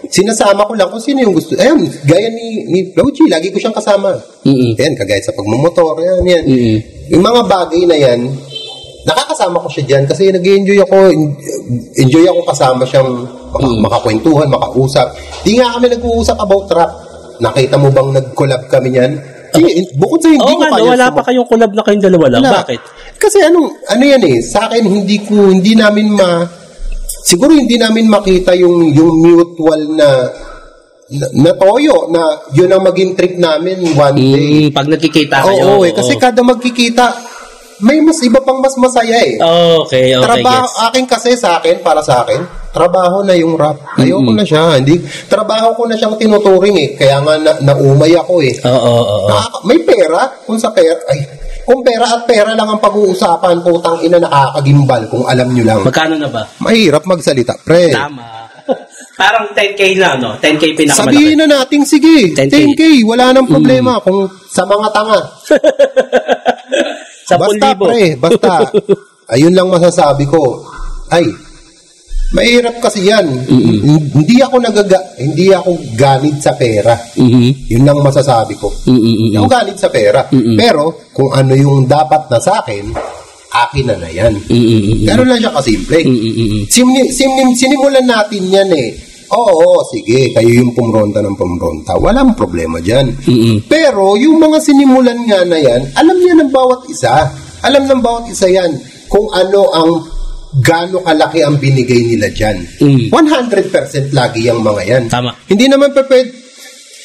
sinasama ko lang kung sino yung gusto. Ayan, gaya ni Floji, lagi ko siyang kasama. Ayan, kagaya sa pagmumotor. Ayan. Yung mga bagay na yan, nakakasama ko siya dyan kasi nag-enjoy ako kasama siyang makakwentuhan, makausap. Di nga kami nag-uusap about rap. Nakita mo bang nag-collab kami niyan? Bukod sa hindi ko kayo. Wala pa kayong collab na kayong dalawa lang. Bakit? Kasi ano yan eh, sa akin hindi namin siguro hindi namin makita yung mutual na toyo na yun ang maging trip namin one day. Pag nagkikita kayo. Kasi kada magkikita may mas iba pang mas masaya eh. Okay, trabaho, yes. Para sa akin, trabaho na yung rap. Ayoko na siya. Trabaho ko na siyang tinuturing eh. Kaya nga naumay ako eh. May pera. Kung pera at pera lang ang pag-uusapan, putang ina, nakakagimbal kung alam nyo lang. Magkano na ba? Mahirap magsalita, pre. Tama. Parang 10K na, no? 10K pinakamalaki. Sabihin na natin, sige. 10K. Wala nang problema kung sa mga tanga. Basta, pre. Ayun lang masasabi ko. Mahirap kasi yan. Hindi ako ganid sa pera. Yun lang masasabi ko. Hindi ako ganid sa pera. Pero, kung ano yung dapat na sa akin na yan. Gano'n lang siya kasimple. Sinimulan natin yan eh. Oo, sige, kayo yung pumronta ng pumronta. Walang problema dyan. Pero, yung mga sinimulan nga na yan, alam niya ng bawat isa. Alam ng bawat isa yan kung ano ang gaano kalaki ang binigay nila dyan. 100% lagi yung mga yan. Tama. Hindi naman pwede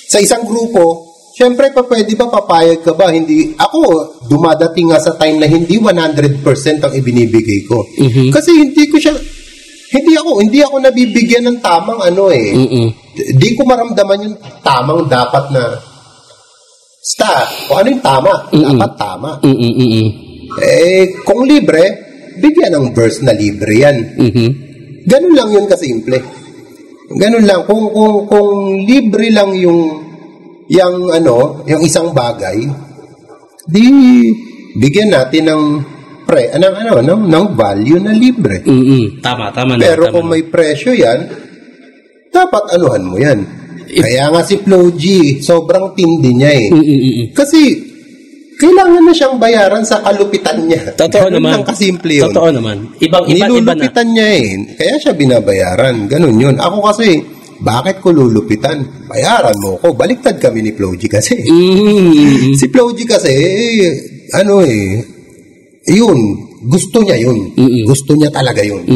sa isang grupo, syempre pwede ba, papayag ka ba? Hindi. Ako, dumadating nga sa time na hindi 100% ang ibinibigay ko. Kasi hindi ako nabibigyan ng tamang Hindi ko maramdaman yung tamang dapat na o ano yung tama? Dapat tama. Kung libre, bigyan ng verse na libre yan. Ganun lang yun kasimple. Ganun lang. Kung libre lang yung isang bagay, di bigyan natin ng ng value na libre. Tama na. Pero kung may presyo yan, dapat anuhan mo yan. Kaya nga si Flo G, sobrang tindi niya eh. Kasi kailangan na siyang bayaran sa kalupitan niya. Totoo ganun naman. Lang kasimple yun. Totoo naman. Iba nilulupitan niya eh. Kaya siya binabayaran. Ganun yun. Ako kasi, bakit ko lulupitan? Bayaran mo ko. Baliktad kami ni Flo G kasi. Si Flo G kasi, yun. Gusto niya yun. Gusto niya talaga yun.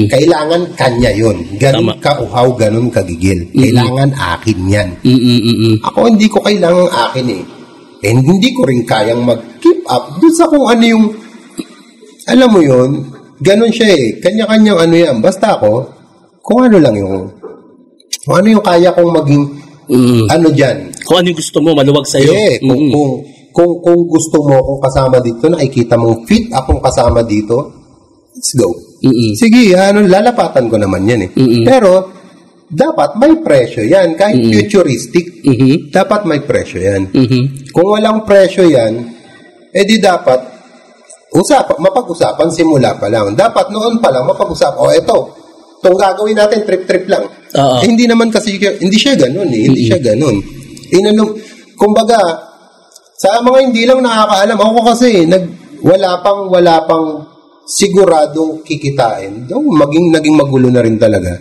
Kailangan kanya yun. Ganun kauhaw, ganun kagigil. Kailangan akin yan. Ako hindi ko kailangan akin eh. And hindi ko rin kayang mag-keep up dun sa kung ano yung, alam mo yun, ganun siya eh. Kanya-kanyang yan. Basta ako, kung ano yung kaya kong maging, dyan. Kung ano yung gusto mo, maluwag sa'yo. Kung gusto mo akong kasama dito, nakikita mong fit akong kasama dito, let's go. Sige, lalapatan ko naman yan eh. Pero, dapat may presyo yan. Kahit futuristic, dapat may presyo yan. Kung walang presyo yan, di dapat mapag-usapan simula pa lang. Dapat noon pa lang mapag-usapan. Itong gagawin natin, trip-trip lang. Hindi naman kasi, hindi siya ganun eh. Hindi siya ganun. Kumbaga, sa mga hindi lang nakakaalam, ako kasi, wala pang siguradong kikitain. Naging magulo na rin talaga.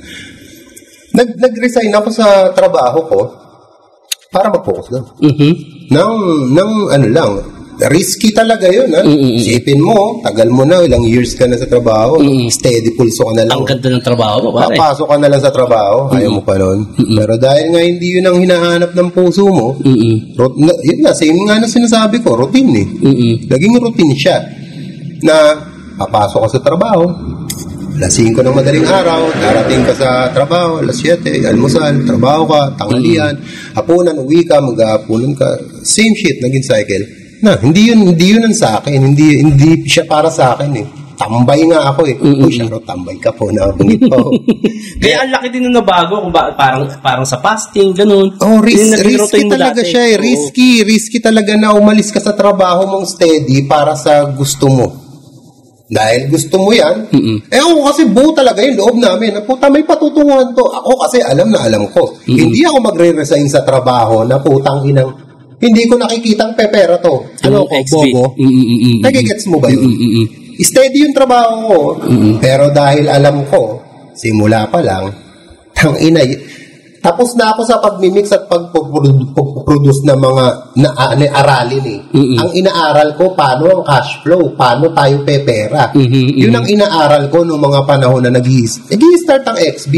Nag-resign ako sa trabaho ko para mag-focus doon. Risky talaga yun. Isipin mo, tagal mo na, ilang years ka na sa trabaho, steady pulso ka na lang. Ang ganda ng trabaho mo, pare. Papasok ka na lang sa trabaho, ayaw mo pa nun. Pero dahil nga hindi yun ang hinahanap ng puso mo, yun nga, same nga na sinasabi ko, routine eh. Naging routine siya na papasok ka sa trabaho, alas 5 ng madaling araw, darating ka sa trabaho, alas 7, almusal, trabaho ka, tanghalian, hapunan, uwi ka, mag-hapunan ka, same shit, naging cycle. Hindi yun ang sa akin, hindi siya para sa akin eh. Tambay nga ako eh. Sharo, tambay ka po, nabungit po. Kaya ang laki din na nabago, kung parang sa fasting, ganun. Risky talaga siya eh. Risky talaga na umalis ka sa trabaho mong steady para sa gusto mo. Dahil gusto mo yan, ako kasi buo talaga yung loob namin. Puta, may patutunguhan to. Ako kasi alam ko. Hindi ako magre-resign sa trabaho na putang inang, hindi ko nakikitang pepera to. Ano ko, bobo? Nagigets mo ba yun? Steady yung trabaho ko, pero dahil alam ko, simula pa lang, tapos na ako sa pagmimix at pag-produce ng mga aralin eh. Ang inaaral ko, paano ang cash flow, paano tayo pepera. Yun ang inaaral ko noong mga panahon na nag-i-start ang XB.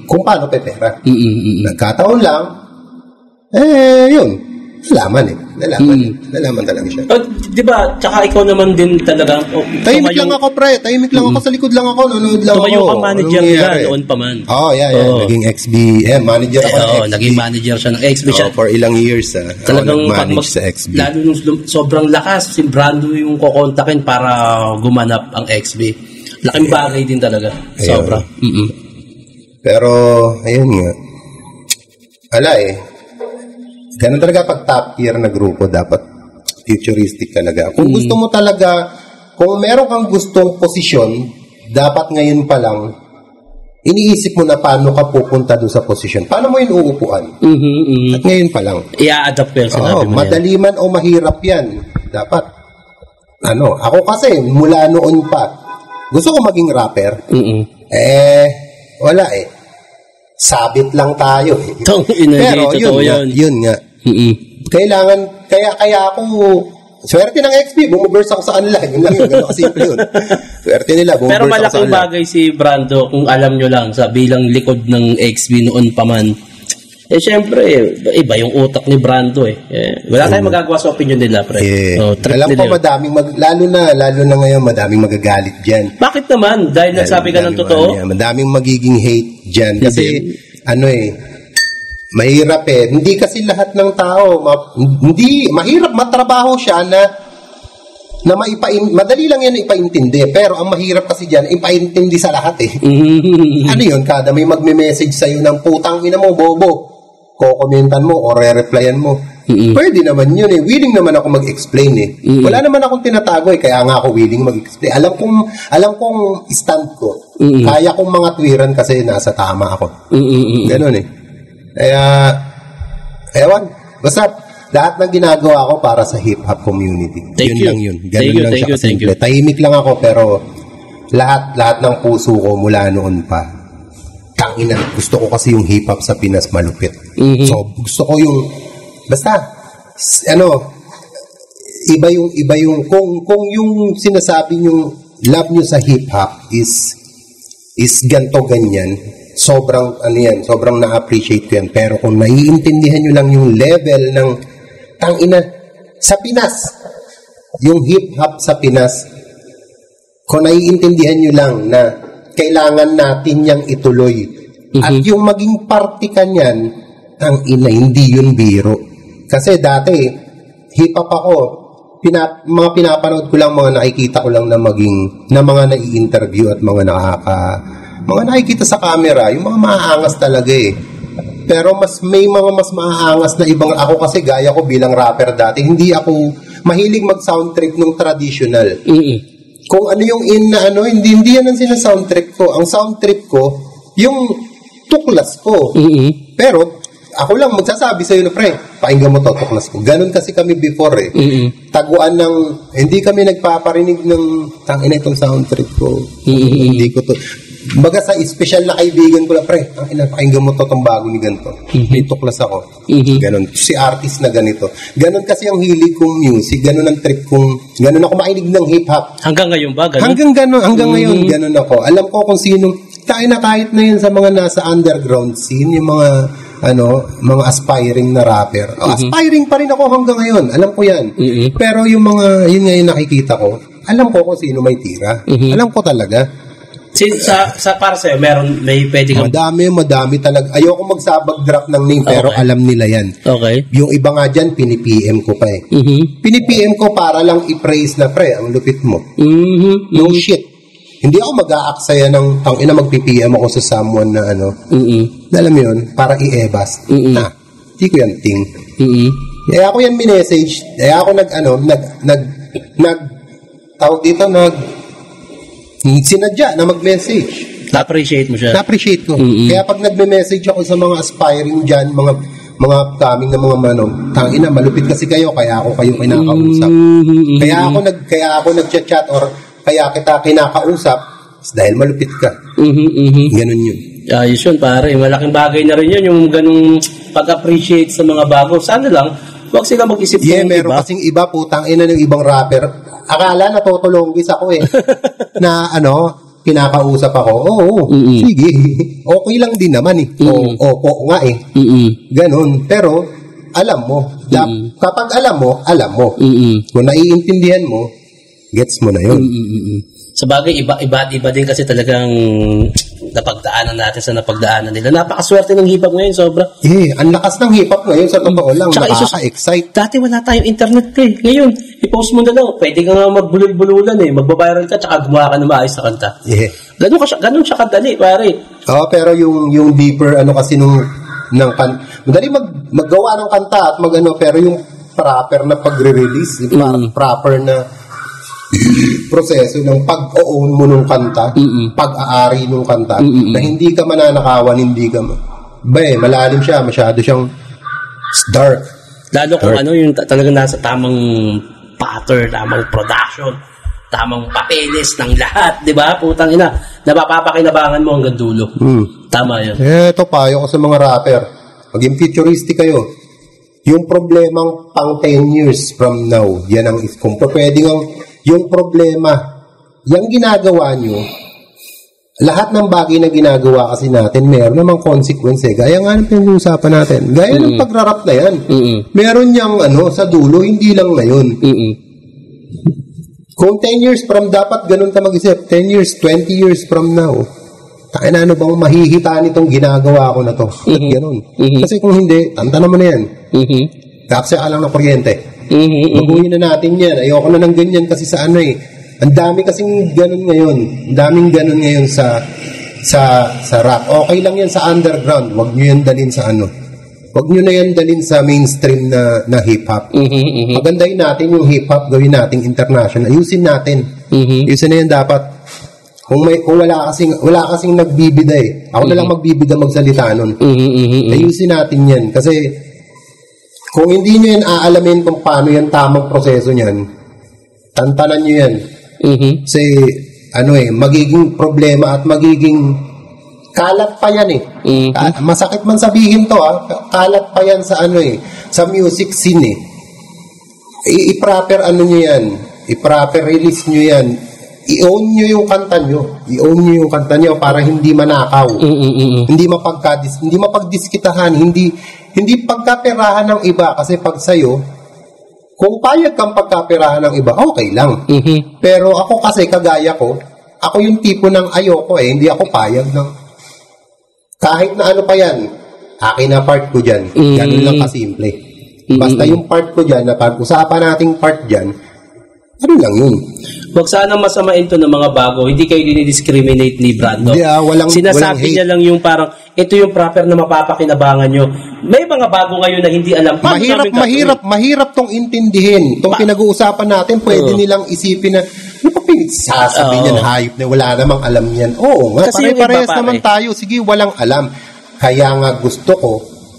Kung paano pepera. Nagkataon lang, yun. Nalaman talaga siya. Di ba, tsaka ikaw naman din talaga. Tahimik lang ako, pre. Tahimik lang ako, sa likod lang ako, nanonood lang ako. Tumayo ka manager nila noon pa man. Naging XB. Manager ako ng XB. Naging manager siya ng XB siya. For ilang years, talagang nag-manage sa XB. Lalo nung sobrang lakas, si Brando yung kukontakin para gumanap ang XB. Laking bagay din talaga. Sobra. Pero, ayun nga. Ganun talaga pag top tier na grupo, dapat futuristic talaga. Kung gusto mo talaga, kung meron kang gustong posisyon, dapat ngayon pa lang, iniisip mo na paano ka pupunta doon sa posisyon. Paano mo yun uupuan? At ngayon pa lang. I-adapt ko yung sinabi mo madali man o mahirap yan. Dapat. Ako kasi, mula noon pa, gusto ko maging rapper. Wala eh. Sabit lang tayo eh. Pero yun nga. Kailangan, kaya ako, swerte ng XP, bumuburst ako sa kanila. Yun lang yun, gano'n kasimple yun. Swerte nila, bumuburst ako sa kanila. Pero malaking bagay si Brando, kung alam nyo lang, sa bilang likod ng XP noon pa man. Siyempre, iba yung utak ni Brando eh. Wala tayong magagawa sa opinion nila, pre. Alam ko madaming, lalo na ngayon, madaming magagalit dyan. Bakit naman? Dahil nagsabi ka ng totoo? Madaming magiging hate dyan. Kasi, mahirap eh. Hindi kasi lahat ng tao, mahirap matrabaho siya na madali lang yan ipaintindi. Pero ang mahirap kasi dyan, ipaintindi sa lahat eh. Ano yun? Kada may magme-message sa'yo ng putang ina mo, bobo. Kokomentan mo o re-replyan mo. Pwede naman yun eh. Willing naman ako mag-explain eh. Wala naman akong tinatago eh. Kaya nga ako willing mag-explain. Alam kong stand ko. Kaya kong mga twiran kasi nasa tama ako. Ganun eh. Kaya, ewan. Basta, lahat ng ginagawa ko para sa hip-hop community. Yun lang yun. Ganun lang siya kasimple. Tahimik lang ako pero lahat ng puso ko mula noon pa. Tangina, gusto ko kasi yung hip-hop sa Pinas malupit. So, gusto ko yung, basta, iba yung, kung yung sinasabi yung love nyo sa hip-hop is ganto ganyan, sobrang na-appreciate ko yan. Pero kung naiintindihan nyo lang yung level ng, tangina, sa Pinas, yung hip-hop sa Pinas, kung naiintindihan nyo lang na kailangan natin yang ituloy. At yung maging parte ka niyan, hindi yun biro. Kasi dati, hip-hop ako, mga pinapanood ko lang, mga nakikita ko lang na mga nai-interview at mga nakikita sa camera, yung mga maaangas talaga eh. Pero may mga mas maaangas na ibang, ako kasi gaya ko bilang rapper dati, hindi ako mahilig mag-sound trip ng traditional. Kung ano yung hindi yan ang sina-sound trip ko. Ang sound trip ko, yung tuklas ko. Pero, ako lang magsasabi sa'yo na, pre, pakinggan mo to, tuklas ko. Ganon kasi kami before eh. Taguan ng, hindi kami nagpaparinig ng, tangina itong sound trip ko. Hindi ko to. Baga sa special na kaibigan ko lang, pre, pakinggan mo to, itong bago ni ganito. May tuklas ako. Ganon. Si artist na ganito. Ganon kasi ang hilig kong music. Ganon ang trip kong, ganon ako makinig ng hip-hop. Hanggang ngayon ba? Ganon? Hanggang ngayon, ganon ako. Alam ko kung sino, kahit na yun sa mga nasa underground scene, yung mga aspiring na rapper. Aspiring pa rin ako hanggang ngayon. Alam ko yan. Pero yung yun nga yung nakikita ko, alam ko kung sino may tira. Alam ko talaga. Para sa'yo, may pwede kang... Madami talaga. Ayoko magsabag drop ng name, pero alam nila yan. Okay. Yung iba nga dyan, pinipm ko pa eh. Pinipm ko para lang i-praise na, pre, ang lupit mo. No shit. Hindi ako mag-aaksaya ng tangina mag-PPM ako sa someone na alam mo yun, para i-ebas. Hindi ko yan ting. Kaya ako yan minessage. Kaya ako tawag dito, sinadya na mag-message. Na-appreciate mo siya? Na-appreciate ko. Kaya pag nagme-message ako sa mga aspiring dyan, mga kaming na mga tangina, malupit kasi kayo, kaya ako kayo kinakausap. Kaya ako nag-chat or kaya kita kinakausap dahil malupit ka. Ganun yun. Ayos yun, pare. Malaking bagay na rin yun, yung ganung pag-appreciate sa mga bago. Sana lang, huwag sila mag-isip ng meron iba. Kasing iba, putang ina ng ibang rapper. Akala natutulunggis ako eh. na kinakausap ako. Sige. Okay lang din naman eh. Opo nga eh. Ganon. Pero, alam mo. Kapag alam mo. Kung naiintindihan mo, gets mo na yun. Sa bagay, iba din kasi talagang napagdaanan natin sa napagdaanan nila. Napakaswerte ng hip-hop ngayon, sobra. Ang lakas ng hip-hop ngayon, sa totoo lang. Nakaka-excite. Dati wala tayong internet pre. Ngayon, i-post mo na lang. Pwede ka nga magbulol-bululan eh. Magbabiral ka, tsaka gumawa ka ng maayos na kanta. Ganun siya kadali, pare. Pero yung deeper, kasi madali maggawa ng kanta at pero yung proper na pagre-release, proper na proseso ng pag-own mo ng kanta, pag-aari ng kanta, na hindi ka mananakawan, hindi ka malalim siya, masyado siyang dark. Lalo kung yung talagang nasa tamang pattern, tamang production, tamang papeles ng lahat, di ba? Putang ina, napapakinabangan mo hanggang dulo. Tama yun. Ito, payo ko sa mga rapper. Maging futuristic kayo. Yung problemang pang 10 years from now, yan ang, kung pwede yung problema, yung ginagawa nyo, lahat ng bagay na ginagawa kasi natin, meron namang consequence eh. Gaya nga ng pinag-uusapan natin. Gaya ng pagrarap na yan. Meron niyang sa dulo, hindi lang ngayon. Kung 10 years from, dapat ganun ka mag-isip. 10 years, 20 years from now, tayo na bang mahihita nitong ginagawa ko na to? Ganun. Kasi kung hindi, tanda naman na yan. Kaksa ka lang ng kuryente. Baguhin na natin yan. Ayoko na ng ganyan kasi sa ang dami kasing ganun ngayon. Ang daming ganun ngayon sa rap. Okay lang yan sa underground. Huwag nyo yan dalhin sa Huwag nyo na yan dalhin sa mainstream na hip-hop. Pagandahin natin yung hip-hop, gawin natin international. Ayusin natin. Ayusin na yan dapat. Kung wala kasing nagbibida eh. Ako na lang magbibida magsalita nun. Ayusin natin yan. Kasi kung hindi nyo yan aalamin kung paano yan tamang proseso niyan, tantanan nyo yan. Kasi magiging problema at magiging kalat pa yan eh. Masakit man sabihin to kalat pa yan sa sa music scene eh. I-proper nyo yan. I-proper release nyo yan. I-own nyo yung kanta nyo. I-own nyo yung kanta nyo para hindi manakaw. Hindi mapagdiskitahan. Hindi pagkaperahan ng iba. Kasi pag sa'yo, kung payag kang pagkaperahan ng iba, okay lang. Pero ako kasi, kagaya ko, ako yung tipo ng ayoko eh. Hindi ako payag ng kahit na pa yan, akin na part ko dyan. Ganun lang kasimple. Basta yung part ko dyan, na pag-usapan nating part dyan, lang yun. Huwag sana masamain to ng mga bago. Hindi kayo dinidiscriminate ni Brando. Sinasabi niya lang yung parang, ito yung proper na mapapakinabangan nyo. May mga bago ngayon na hindi alam. Mahirap tong intindihin. Itong pinag-uusapan natin, pwede nilang isipin na, ano pa pinagsasabi niyan, hayop na wala namang alam niyan. Oo nga, pare-parehas naman tayo. Sige, walang alam. Kaya nga gusto ko,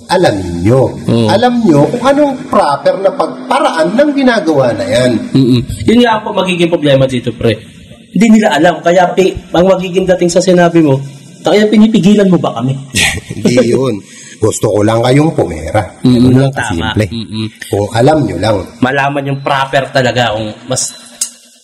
alam nyo. Alam nyo kung anong proper na pagparaan ng ginagawa na yan. Yun nga po magiging problema dito, pre. Hindi nila alam. Kaya ang magiging dating sa sinabi mo, kaya pinipigilan mo ba kami? Hindi yun. Gusto ko lang kayong pumera. Yun lang kasimple. Kung alam nyo lang. Malaman yung proper talaga.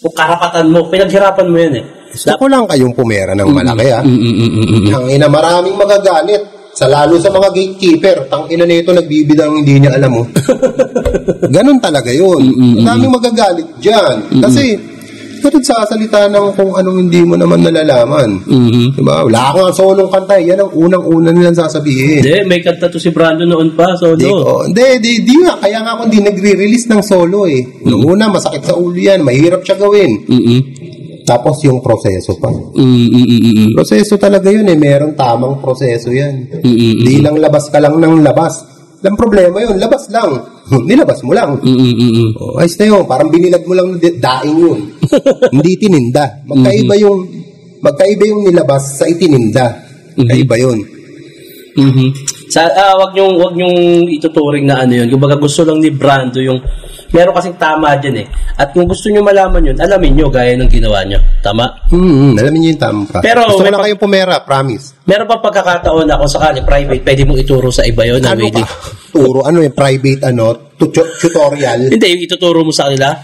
Kung karapatan mo, pinaghirapan mo yun eh. Gusto ko lang kayong pumera ng malaki Ang maraming magagalit. Lalo sa mga gatekeeper, tangina nito nagbibidang hindi niya alam mo. Ganun talaga yun. Daming magagalit dyan. Kasi, ganun sasalita ng kung anong hindi mo naman nalalaman. Diba? Wala kang solong kanta. Yan ang unang-una nilang sasabihin. Hindi, may kanta to si Brando noon pa, solo. Hindi nga. Kaya nga kung di nagre-release ng solo eh. Noong una, masakit sa ulo yan. Mahirap siya gawin. Tapos yung proseso pa. Proseso talaga yun eh. Merong tamang proseso yan. Di lang labas ka lang ng labas. Lang problema yun. Labas lang. Nilabas mo lang. Ayos na yun. Parang binilag mo lang daing yun. Hindi tininda. Magkaiba yung nilabas sa itininda. Kaiba yun. Wag nyong ituturing na yun. Kumbaga gusto lang ni Brando yung meron kasing tama dyan eh. At kung gusto nyo malaman yun, alamin nyo gaya ng ginawa nyo. Tama? Alamin nyo yung tama. Pero gusto ko lang kayong pumera, promise. Meron pa pagkakataon na kung sakali private, pwede mong ituro sa iba yun. Ano pa? Turo? Ano yung private tutorial? Hindi, yung ituturo mo sa kanila?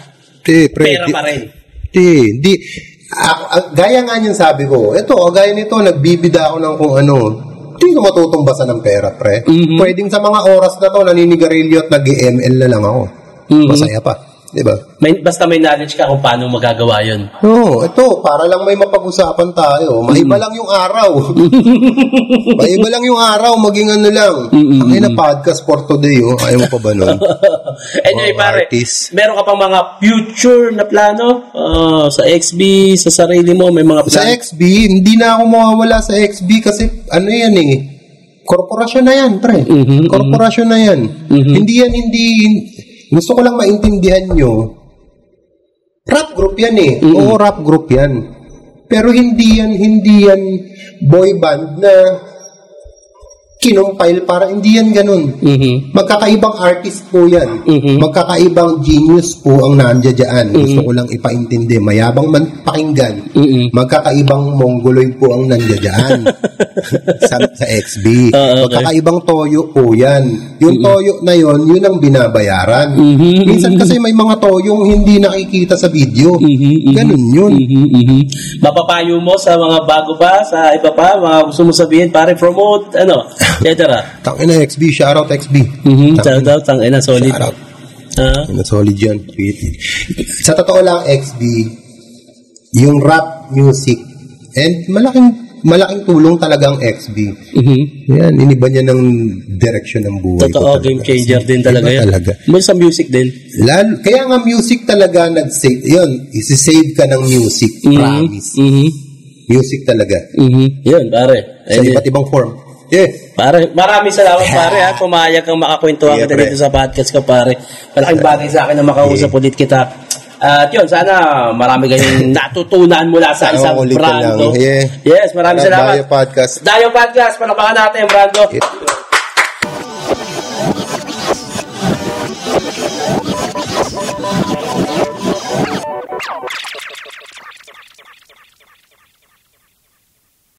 Pera pa rin. Hindi. Gaya nga niyan sabi ko, gaya nito, nagbibida ako ng kung ano. Hindi ko matutumbasan ng pera, pre. Pwedeng sa mga oras na to, naninigarilyo at nag-ML na lang ako. Masaya pa. Diba? Basta may knowledge ka kung paano magagawa yun. Ito, para lang may mapag-usapan tayo. Maiba lang yung araw. Maiba lang yung araw, maging lang. Ang podcast for today, ayaw mo pa ba nun? Anyway, pare, meron ka pang mga future na plano? Sa XB, sa sarili mo, may mga plano? Sa XB, hindi na ako mawawala sa XB kasi yan korporasyon na yan, pre. Korporasyon na yan. Hindi. Gusto ko lang maintindihan nyo, Rap group yan eh. Oo, rap group yan. Pero hindi yan boy band na kinumpile para hindi yan ganun. Magkakaibang artist po yan. Magkakaibang genius po ang nandiyan dyan. Gusto ko lang ipaintindi. Mayabang man pakinggan. Magkakaibang mongoloid po ang nandiyan dyan. sa XB. Magkakaibang toyo po yan. Yung toyo na yun ang binabayaran. Minsan kasi may mga toyong hindi nakikita sa video. Ganun yun. Mapapayo mo sa mga bago ba, sa iba pa, mga gusto mo sabihin, pare promote, etc. Tangina XB, shoutout XB. Shoutout, tangina, solid. Shoutout. Solid yan. Sa totoo lang, XB, yung rap music, and malaking tulong talaga ang XB. Yan, iniba niya ng direction ng buhay. Totoo, game changer din talaga yan. May sa music din. Kaya nga music talaga nag-save. Yun, isi-save ka ng music. Promise. Music talaga. Yun, pare. Sa iba't ibang form. Yeah. Pare, maraming salamat pare ha. Pumayag kang makakwentuhan kita dito sa podcast ko pare. Malaking bagay sa akin na makausap ulit kita. At yun, sana marami kayong natutunan mula sa isang brando. Yes, maraming salamat. Dayo Podcast. Palakpakan natin, brando.